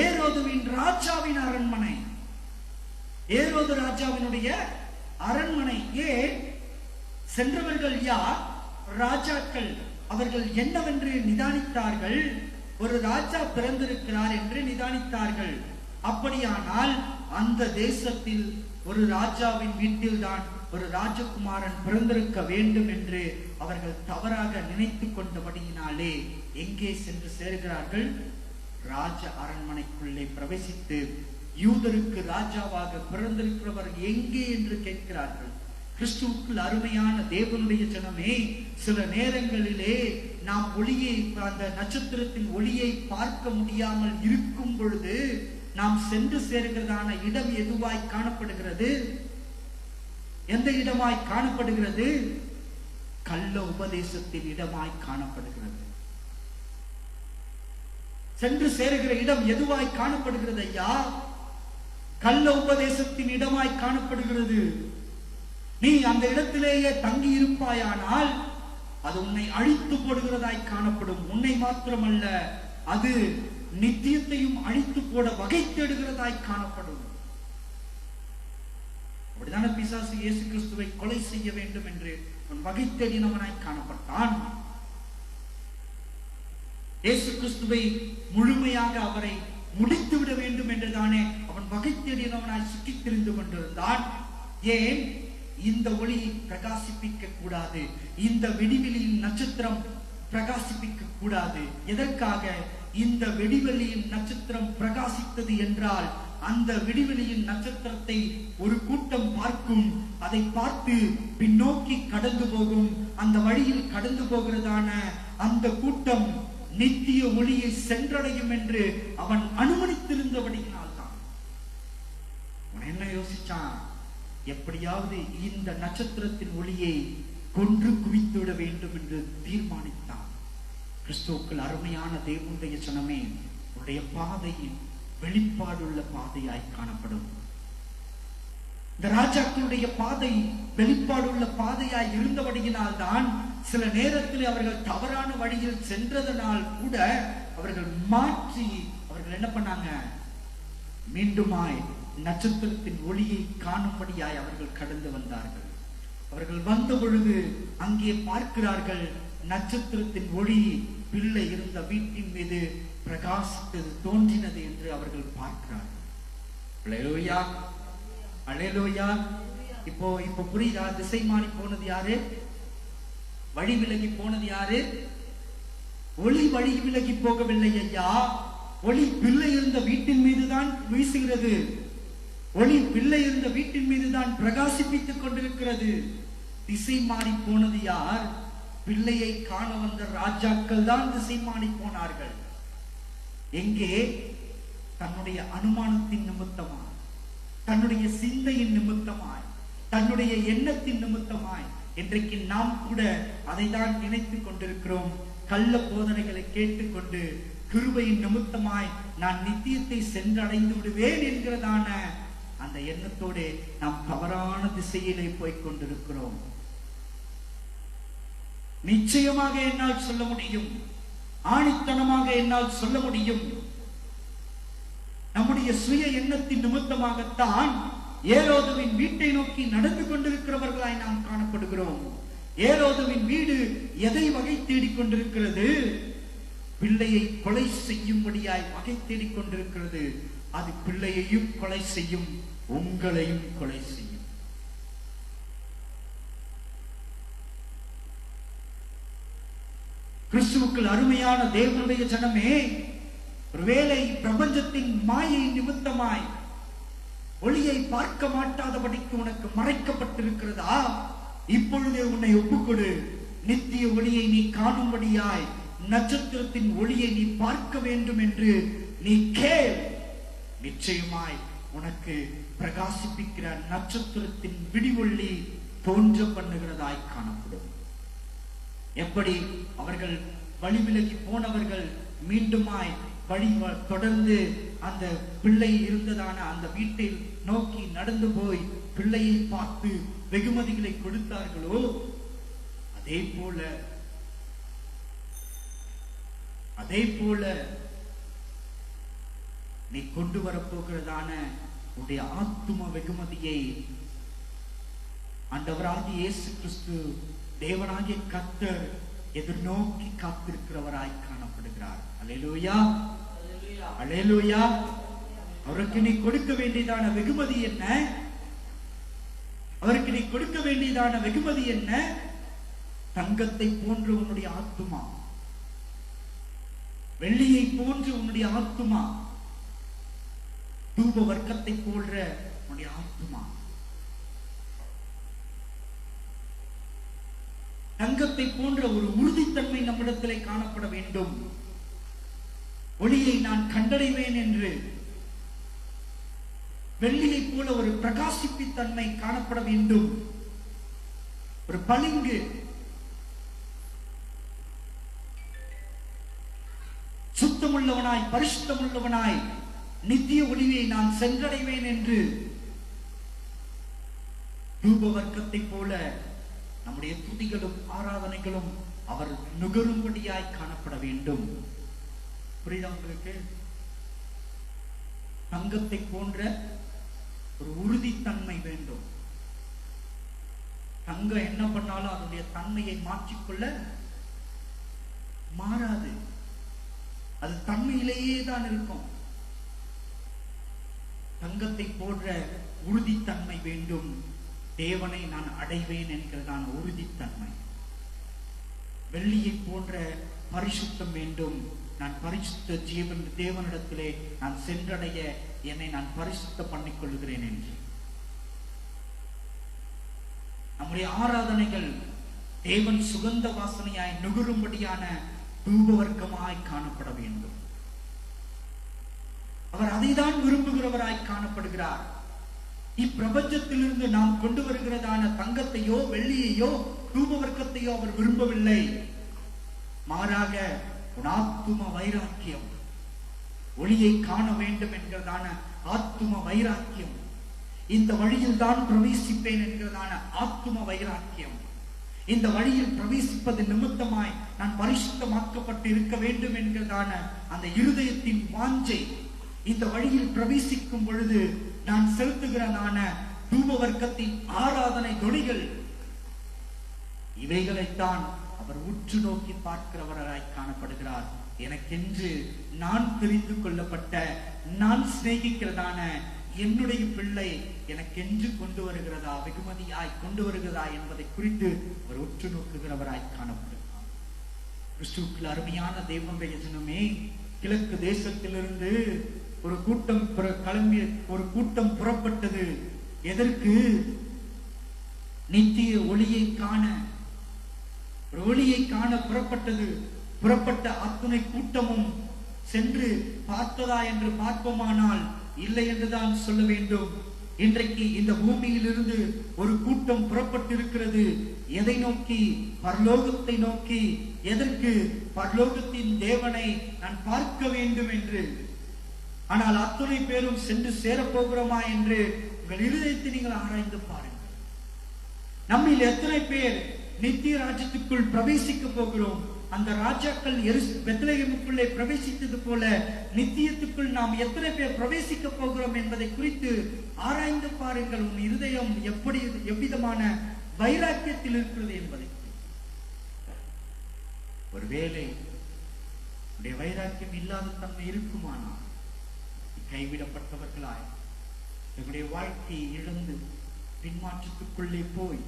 ஏரோதுவின் ராஜாவின் அரண்மனை. ஏரோது ராஜாவினுடைய அரண்மனை. ஏன் சென்றவர்கள் யார்? ராஜாக்கள். அவர்கள் என்னவென்று நிதானித்தார்கள்? ஒரு ராஜா பிறந்திருக்கிறார் என்று நிதானித்தார்கள். அப்படியானால் அந்த தேசத்தில் ஒரு ராஜாவின் வீட்டில்தான் ஒரு ராஜகுமாரன் பிறந்திருக்க வேண்டும் என்று அவர்கள் தவறாக நினைத்து கொண்டபடியினாலே எங்கே சென்று சேர்கிறார்கள்? ராஜ அரண்மனைக்குள்ளே பிரவேசித்து யூதருக்கு ராஜாவாக பிறந்திருக்கிறவர் எங்கே என்று கேட்கிறார்கள். கிறிஸ்துவுக்குள் அருமையான தேவனுடைய ஜனமே, சில நேரங்களிலே நாம் ஒளியை, அந்த நட்சத்திரத்தின் ஒளியை பார்க்க முடியாமல் இருக்கும் பொழுது நாம் சென்று சேர்கிறதான இடம் எதுவாய் காணப்படுகிறது? எந்த இடமாய் காணப்படுகிறது? கள்ள உபதேசத்தின் இடமாய் காணப்படுகிறது. சென்று சேருகிற இடம் எதுவாய் காணப்படுகிறது ஐயா? கள்ள உபதேசத்தின் இடமாய் காணப்படுகிறது. நீ அந்த இடத்திலேயே தங்கி இருப்பாயானால் அது உன்னை அழித்து போடுகிறதாய் காணப்படும். உன்னை மாத்திரமல்ல, அது நித்தியத்தையும் அழித்து போட வகை தேடுகிறதாய் காணப்படும். அப்படிதான பிசாசு இயேசு கிறிஸ்துவை கொலை செய்ய வேண்டும் என்று வகை தேடினவனாய் காணப்பட்டான். இயேசு கிறிஸ்துவை முழுமையாக அவரை முடித்து விட வேண்டும் என்றுதானே அவன் வகை தேடினவனாய் சுற்றி திரிந்து கொண்டிருந்தான். ஏன் இந்த ஒளி பிரகாசிப்பிக்க கூடாது? இந்த வெடிவெளியின் நட்சத்திரம் பிரகாசிப்பிக்க கூடாது. எதற்காக? இந்த வெடிவெளியின் நட்சத்திரம் பிரகாசித்தது என்றால் அந்த விடிவெளியின் நட்சத்திரத்தை ஒரு கூட்டம் பார்க்கும். அதை பார்த்து பின்னோக்கி கடந்து போகும். அந்த வழியில் கடந்து போகிறதான அந்த கூட்டம் நித்திய ஒளியை சென்றடையும் என்று அவன் அனுமதித்திருந்தபடியினால் தான். அவன் என்ன யோசிச்சான்? எப்படியாவது இந்த நட்சத்திரத்தின் ஒளியை கொன்று குவித்து விட வேண்டும் என்று தீர்மானித்தான். கிறிஸ்துவுக்குள் அருமையான தேவனுடைய ஜனமே, உடைய பாதையின் வெளிப்பாடுள்ள பாதையாய் காணப்படும். இந்த ராஜாக்களுடைய பாதை வெளிப்பாடுள்ள பாதையாய் இருந்தபடியினால் தான் சில நேரத்தில் அவர்கள் தவறான வழியில் சென்றதனால் கூட அவர்கள் மாற்றி அவர்கள் என்ன பண்ணாங்க? மீண்டுமாய் நட்சத்திரத்தின் ஒளியை காணும்படியாய் அவர்கள் கடந்து வந்தார்கள். அவர்கள் வந்த பொழுது அங்கே பார்க்கிறார்கள், நட்சத்திரத்தின் ஒளி பிள்ளை இருந்த வீட்டின் மீது பிரகாசித்தது, தோன்றினது என்று அவர்கள் பார்க்கிறார்கள். அல்லேலூயா, அல்லேலூயா. இப்போ புரியுதா? திசை மாறி போனது யாரு? வழி விலகி போனது யாரு? ஒளி வழி விலகி போகவில்லை ஐயா. ஒளி பிள்ளை இருந்த வீட்டின் மீதுதான் வீசுகிறது. ஒளி பிள்ளை இருந்த வீட்டின் மீதுதான் பிரகாசிப்பித்துக் கொண்டிருக்கிறது. திசை மாறி போனது யார்? பிள்ளையை காண வந்த ராஜாக்கள் தான் திசை மாறி போனார்கள். எங்கே? தன்னுடைய அனுமானத்தின் நிமித்தமாய், தன்னுடைய சிந்தையின் நிமித்தமாய், தன்னுடைய எண்ணத்தின் நிமித்தமாய். இன்றைக்கு நாம் கூட அதை தான் நினைத்துக் கொண்டிருக்கிறோம். கள்ள போதனைகளை கேட்டுக்கொண்டு கிருபையின் நிமித்தமாய் நான் நித்தியத்தை சென்றடைந்து விடுவேன் என்கிறதான அந்த எண்ணத்தோடு நாம் தவறான திசையிலே போய்க் கொண்டிருக்கிறோம். நிச்சயமாக என்னால் சொல்ல முடியும், ஆணித்தனமாக என்னால் சொல்ல முடியும், நம்முடைய சுய எண்ணத்தின் நிமித்தமாகத்தான் ஏரோதுவின் வீட்டை நோக்கி நடந்து கொண்டிருக்கிறவர்களாய் நாம் காணப்படுகிறோம். ஏரோதுவின் வீடு எதை வகை தேடிக் கொண்டிருக்கிறது? பிள்ளையை கொலை செய்யும்படியாய் வகை தேடிக் கொண்டிருக்கிறது. அது பிள்ளையையும் கொலை செய்யும், உங்களையும் கொலை செய்யும். கிறிஸ்துவுக்குள் அருமையான தேவனுடைய ஜனமே, ஒருவேளை பிரபஞ்சத்தின் மாயை நிமித்தமாய் ஒளியை பார்க்க மாட்டாதபடிக்கு உனக்கு மறைக்கப்பட்டிருக்கிறதா? இப்பொழுதே உன்னை ஒப்புக்கொடு. நித்திய ஒளியை நீ காணும்படியாய் நட்சத்திரத்தின் ஒளியை நீ பார்க்க வேண்டும் என்று நீ கேள். நிச்சயமாய் உனக்கு பிரகாசிப்பிக்கிற நட்சத்திரத்தின் விடிவொளி தோன்ற பண்ணுகிறதாய் காணப்படும். எப்படி அவர்கள் வழி விலகி போனவர்கள் மீண்டுமாய் வழி தொடர்ந்து அந்த பிள்ளை இருந்ததான அந்த வீட்டை நோக்கி நடந்து போய் பிள்ளையை பார்த்து வெகுமதிகளை கொடுத்தார்களோ, அதே போல நீ கொண்டு வரப்போகிறதான உன்னுடைய ஆத்தும வெகுமதியை ஆண்டவராகிய இயேசு கிறிஸ்து தேவனாகிய கர்த்தர் எதிர்நோக்கி காத்திருக்கிறவராய் காணப்படுகிறார். அல்லேலூயா, அல்லேலூயா. அவருக்கு நீ கொடுக்க வேண்டியதான வெகுமதி என்ன? அவருக்கு நீ கொடுக்க வேண்டியதான வெகுமதி என்ன? தங்கத்தை போன்று உன்னுடைய ஆத்துமா, வெள்ளியை போன்று உன்னுடைய ஆத்துமா, தூப வர்க்கத்தை போன்ற உன்னுடைய ஆத்துமா. தங்கத்தை போன்ற ஒரு உறுதித்தன்மை நம்மிடத்திலே காணப்பட வேண்டும். ஒளியை நான் கண்டடைவேன் என்று, வெள்ளியை போல ஒரு பிரகாசிப்பித்தன்மை காணப்பட வேண்டும். ஒரு பளிங்கு, சுத்தமுள்ளவனாய் பரிசுத்தமுள்ளவனாய் நித்திய ஒளியை நான் சென்றடைவேன் என்று தூப வர்க்கத்தை போல நம்முடைய துதிகளும் ஆராதனைகளும் அவர் நுகரும்படியாய் காணப்பட வேண்டும். புரியுதா உங்களுக்கு? தங்கத்தை போன்ற ஒரு உறுதித்தன்மை வேண்டும். தங்கம் என்ன பண்ணாலும் அதனுடைய தன்மையை மாற்றிக்கொள்ள மாறாது. அது தன்மையிலேயே தான் இருக்கும். தங்கத்தை போன்ற உறுதித்தன்மை வேண்டும். தேவனை நான் அடைவேன் என்கிறதான உறுதித்தன்மை. வெள்ளியை போன்ற பரிசுத்தம் வேண்டும். நான் பரிசுத்த ஜீவன் தேவனிடத்திலே நான் சென்றடைய என்னை நான் பரிசுத்த பண்ணிக் கொள்கிறேன் என்று. நம்முடைய ஆராதனைகள் தேவன் சுகந்த வாசனையாய் நுகரும்படியான தூபவர்க்கமாய் காணப்பட வேண்டும். அவர் அதைதான் விரும்புகிறவராய் காணப்படுகிறார். இப்பிரபஞ்சத்திலிருந்து நாம் கொண்டு வருகிறதான தங்கத்தையோ வெள்ளியையோ தூபவர்க்கத்தையோ அவர் விரும்பவில்லை. மாறாக உன் ஆத்தும வைராக்கியம், ஒளியை காண வேண்டும் என்கிறதான ஆத்தும வைராக்கியம், இந்த வழியில் தான் பிரவேசிப்பேன் என்கிறதான ஆத்தும வைராக்கியம், இந்த வழியில் பிரவேசிப்பது நிமித்தமாய் நான் பரிசுத்தமாக்கப்பட்டு இருக்க வேண்டும் என்கிறதான அந்த இருதயத்தின் வாஞ்சை, இந்த வழியில் பிரவேசிக்கும் பொழுது நான் செலுத்துகிறதான தூபவர்க்கத்தின் ஆராதனை தொனிகள், இவைகளைத்தான் அவர் உற்று நோக்கி பார்க்கிறவராய் காணப்படுகிறார். எனக்கென்று நான் தெரிந்து கொள்ளப்பட்ட, நான் சிநேகிக்கிறதான என்னுடைய பிள்ளை எனக்கென்று கொண்டு வருகிறதா, வெகுமதியாய் கொண்டு வருகிறதா என்பதை குறித்து அவர் உற்று நோக்குகிறவராய் காணப்படுகிறார். கிறிஸ்துவுக்குள் அருமையான தேவனுடைய ஜனமே, கிழக்கு தேசத்திலிருந்து ஒரு கூட்டம் புறப்பட்டது. எதற்கு? நித்திய ஒளியை காண, ஒரு ஒளியை காண புறப்பட்டது. புறப்பட்ட அத்துணை கூட்டமும் சென்று பார்த்ததா என்று பார்ப்போமானால் இல்லை என்றுதான் சொல்ல வேண்டும். இன்றைக்கு இந்த பூமியிலிருந்து ஒரு கூட்டம் புறப்பட்டிருக்கிறது. எதை நோக்கி? பரலோகத்தை நோக்கி. எதற்கு? பரலோகத்தின் தேவனை நான் பார்க்க வேண்டும் என்று. ஆனால் அத்துணை பேரும் சென்று சேரப்போகிறோமா என்று உங்கள் இருதயத்தை நீங்கள் ஆராய்ந்து பாருங்கள். நம்மில் எத்தனை பேர் நித்திய ராஜ்யத்துக்குள் பிரவேசிக்க போகிறோம்? அந்த ராஜாக்கள் பெத்லகேமுக்குள்ளே பிரவேசித்தது போல நித்தியத்துக்குள் நாம் எத்தனை பேர் பிரவேசிக்க போகிறோம் என்பதை குறித்து ஆராய்ந்து பாருங்கள். உன் இருதயம் எவ்விதமான வைராக்கியத்தில் இருக்கிறது என்பதை. ஒருவேளை உடைய வைராக்கியம் இல்லாத தன்மை இருக்குமானால் கைவிடப்பட்டவர்களாய் எங்களுடைய வாழ்க்கையை இழந்து பின்மாற்றத்துக்குள்ளே போய்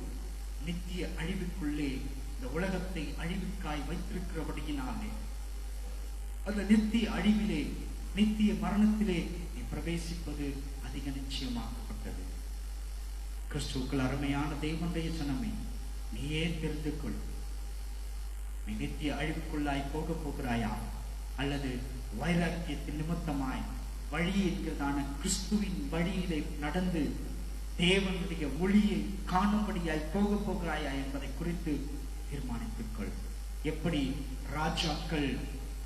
நித்திய அழிவுக்குள்ளே இந்த உலகத்தை அழிவுக்காய் வைத்திருக்கிறபடியினாலே அந்த நித்திய அழிவிலே, நித்திய மரணத்திலே நீ பிரவேசிப்பது அதிக நிச்சயமாக்கப்பட்டது. கிறிஸ்துவுக்குள் அருமையான தேவனுடைய ஜனமே, நீயே தெரிந்து கொள். நீ நித்திய அழிவுக்குள்ளாய் போக போகிறாயா, அல்லது வைராக்கியத்தின் நிமித்தமாய் வழி என்கிறதான கிறிஸ்துவின் வழியிலே நடந்து தேவனுடைய ஒளியை காணும்படியாய் போக போகிறாயா என்பதை குறித்து தீர்மானித்துக் கொள். எப்படி ராஜாக்கள்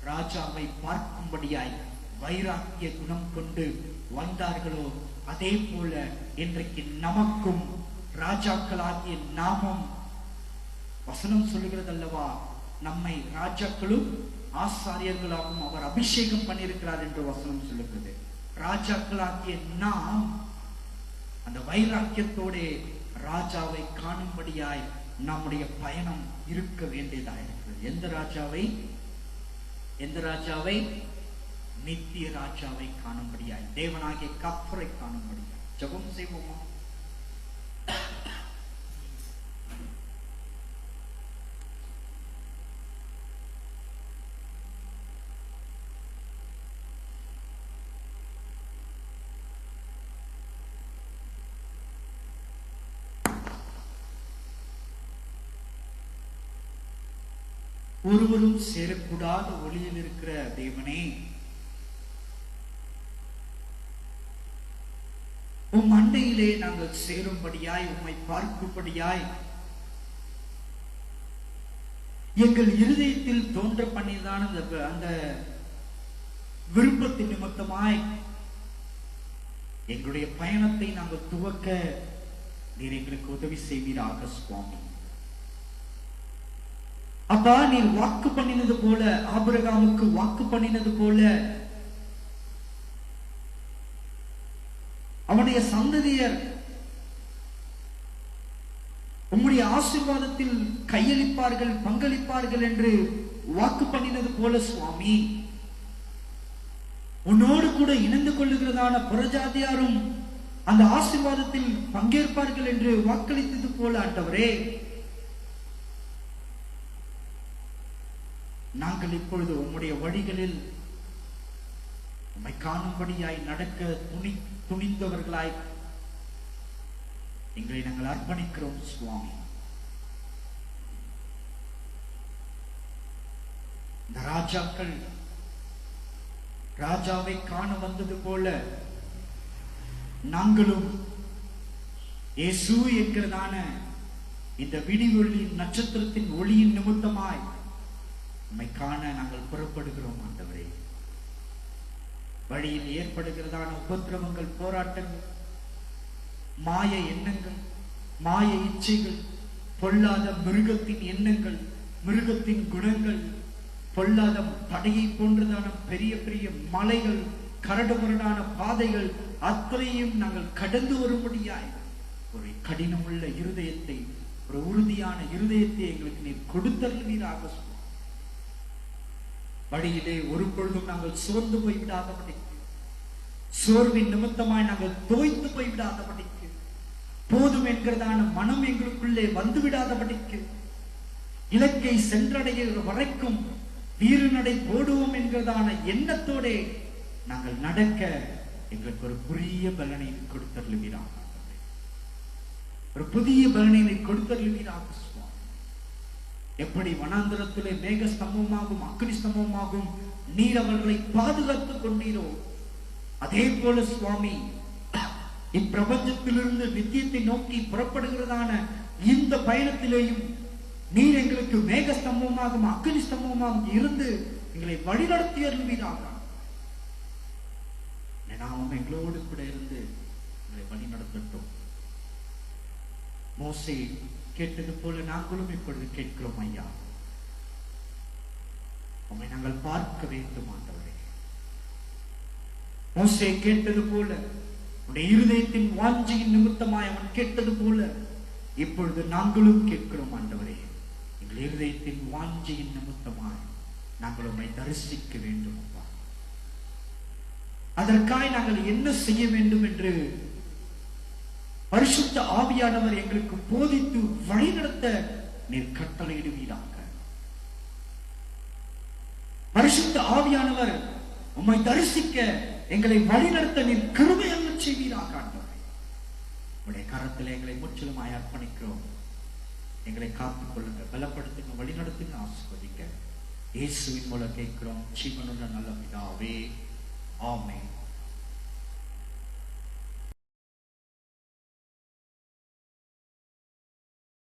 ராஜாவை பார்க்கும்படியாய் வைராக்கிய குணம் கொண்டு வந்தார்களோ, அதே போல இன்றைக்கு நமக்கும் ராஜாக்களாகிய நாமும், வசனம் சொல்லுகிறது அல்லவா, நம்மை ராஜாக்களும் ஆசாரியர்களாகவும் அவர் அபிஷேகம் பண்ணியிருக்கிறார் என்று வசனம் சொல்லுகிறது. ராஜாக்களாகிய நாம் அந்த வைராக்கியத்தோட ராஜாவை காணும்படியாய் நம்முடைய பயணம் இருக்க வேண்டியதாக இருக்கிறது. எந்த ராஜாவை? நித்திய ராஜாவை காணும்படியாய், தேவனாகிய கர்த்தரை காணும்படியாய். ஜெபம் செய்வோமா? ஒருவரும் சேரக்கூடாத ஒளியில் இருக்கிற தேவனே, உம் அண்டையிலே நாங்கள் சேரும்படியாய், உம்மை பார்க்கும்படியாய் எங்கள் இருதயத்தில் தோன்ற பண்ணியதான அந்த விருப்பத்தின் நிமித்தமாய் எங்களுடைய பயணத்தை நாங்கள் துவக்க நீர் எங்களுக்கு உதவி செய்வீராக சுவாமி. அப்பா, நீர் வாக்கு பண்ணினது போல, ஆபிரகாமுக்கு வாக்கு பண்ணினது போல அவனுடைய சந்ததியர் உம்முடைய ஆசீர்வாதத்தில் கையளிப்பார்கள், பங்களிப்பார்கள் என்று வாக்கு பண்ணினது போல சுவாமி, உன்னோடு கூட இணைந்து கொள்ளுகிறதான புறஜாதியாரும் அந்த ஆசீர்வாதத்தில் பங்கேற்பார்கள் என்று வாக்களித்தது போல ஆண்டவரே, நாங்கள் இப்பொழுது உம்முடைய வழிகளில் உம்மை காணும்படியாய் நடக்க துணிந்தவர்களாய் எங்களை நாங்கள் அர்ப்பணிக்கிறோம் சுவாமி. இந்த ராஜாக்கள் ராஜாவை காண வந்தது போல நாங்களும் இயேசு என்கிறதான இந்த விடிவொளியின் நட்சத்திரத்தின் ஒளியின் நிமித்தமாய் உம்மை காண நாங்கள் புறப்படுகிறோம் ஆண்டவரே. வழியில் ஏற்படுகிறதான உபத்திரவங்கள், போராட்டங்கள், மாய எண்ணங்கள், மாய இச்சைகள், பொல்லாத மிருகத்தின் எண்ணங்கள், மிருகத்தின் குணங்கள், பொல்லாத தடையை போன்றதான பெரிய பெரிய மலைகள், கரடுமுரடான பாதைகள் அத்தனையும் நாங்கள் கடந்து வரும்படியாய் ஒரு கடினமுள்ள இருதயத்தை, ஒரு உறுதியான இருதயத்தை எங்களுக்கு நீர் கொடுத்தருவீராக. வழியிலே ஒரு பொழுதும் நாங்கள் சோர்ந்து போய்விடாதபடிக்கு, சோர்வின் நிமித்தமாய் நாங்கள் தோய்த்து போய்விடாதபடிக்கு, போதும் என்கிறதான மனம் எங்களுக்குள்ளே வந்து விடாதபடிக்கு, இலக்கை சென்றடைகிற வரைக்கும் வீறு நடை போடுவோம் என்கிறதான எண்ணத்தோட நாங்கள் நடக்க எங்களுக்கு ஒரு புதிய பலனை கொடுத்தருளுவீராக. ஒரு புதிய பலனை கொடுத்தருளுவீராக சுவாமி. எப்படி வனாந்தரத்திலே மேக ஸ்தம்பமாகும் அக்னி ஸ்தம்பமாகும் நீர் அவர்களை பாதுகாத்துக் கொண்டீரோ, அதே போல சுவாமி இப்பிரபஞ்சத்திலிருந்து நித்தியத்தை நோக்கி புறப்படுகிறதான இந்த பயணத்திலேயும் நீர் எங்களுக்கு மேக ஸ்தம்பமாகும் அக்னி ஸ்தம்பமாகும் இருந்து எங்களை வழிநடத்தி அருள்வீராக. நாமும் எங்களோடு கூட இருந்து எங்களை வழி நடத்தட்டும். மோசே கேட்டது போல நாங்களும் இப்பொழுது கேட்கிறோம் ஐயா. உம்மை நாங்கள் பார்க்க வேண்டும் ஆண்டவரே. மோசே கேட்டது போல, உடைய இருதயத்தின் வாஞ்சையின் நிமித்தமாய் அவன் கேட்டது போல இப்பொழுது நாங்களும் கேட்கிறோம் ஆண்டவரே. எங்கள் இருதயத்தின் வாஞ்சையின் நிமித்தமாய் நாங்கள் உம்மை தரிசிக்க வேண்டும் அப்பா. அதற்காய் நாங்கள் என்ன செய்ய வேண்டும் என்று பரிசுத்த ஆவியானவர் எங்களுக்கு போதித்து வழிநடத்த நீர் கட்டளையிடுவீராக. பரிசுத்த ஆவியானவர் உம்மை தரிசிக்க எங்களை வழிநடத்த நீர் கிருபை அருளச் செய்வீராக ஆண்டவரே. உடைய கரத்தில் எங்களை முற்றிலுமாய் அர்ப்பணிக்கிறோம். எங்களை காத்துக் கொள்ளுங்க, பலப்படுத்துங்க, வழிநடத்துங்க, ஆசீர்வதிங்க. இயேசுவின் மூலம் கேட்கிறோம் ஜீவனுள்ள நல்ல பிதாவே. ஆமென்.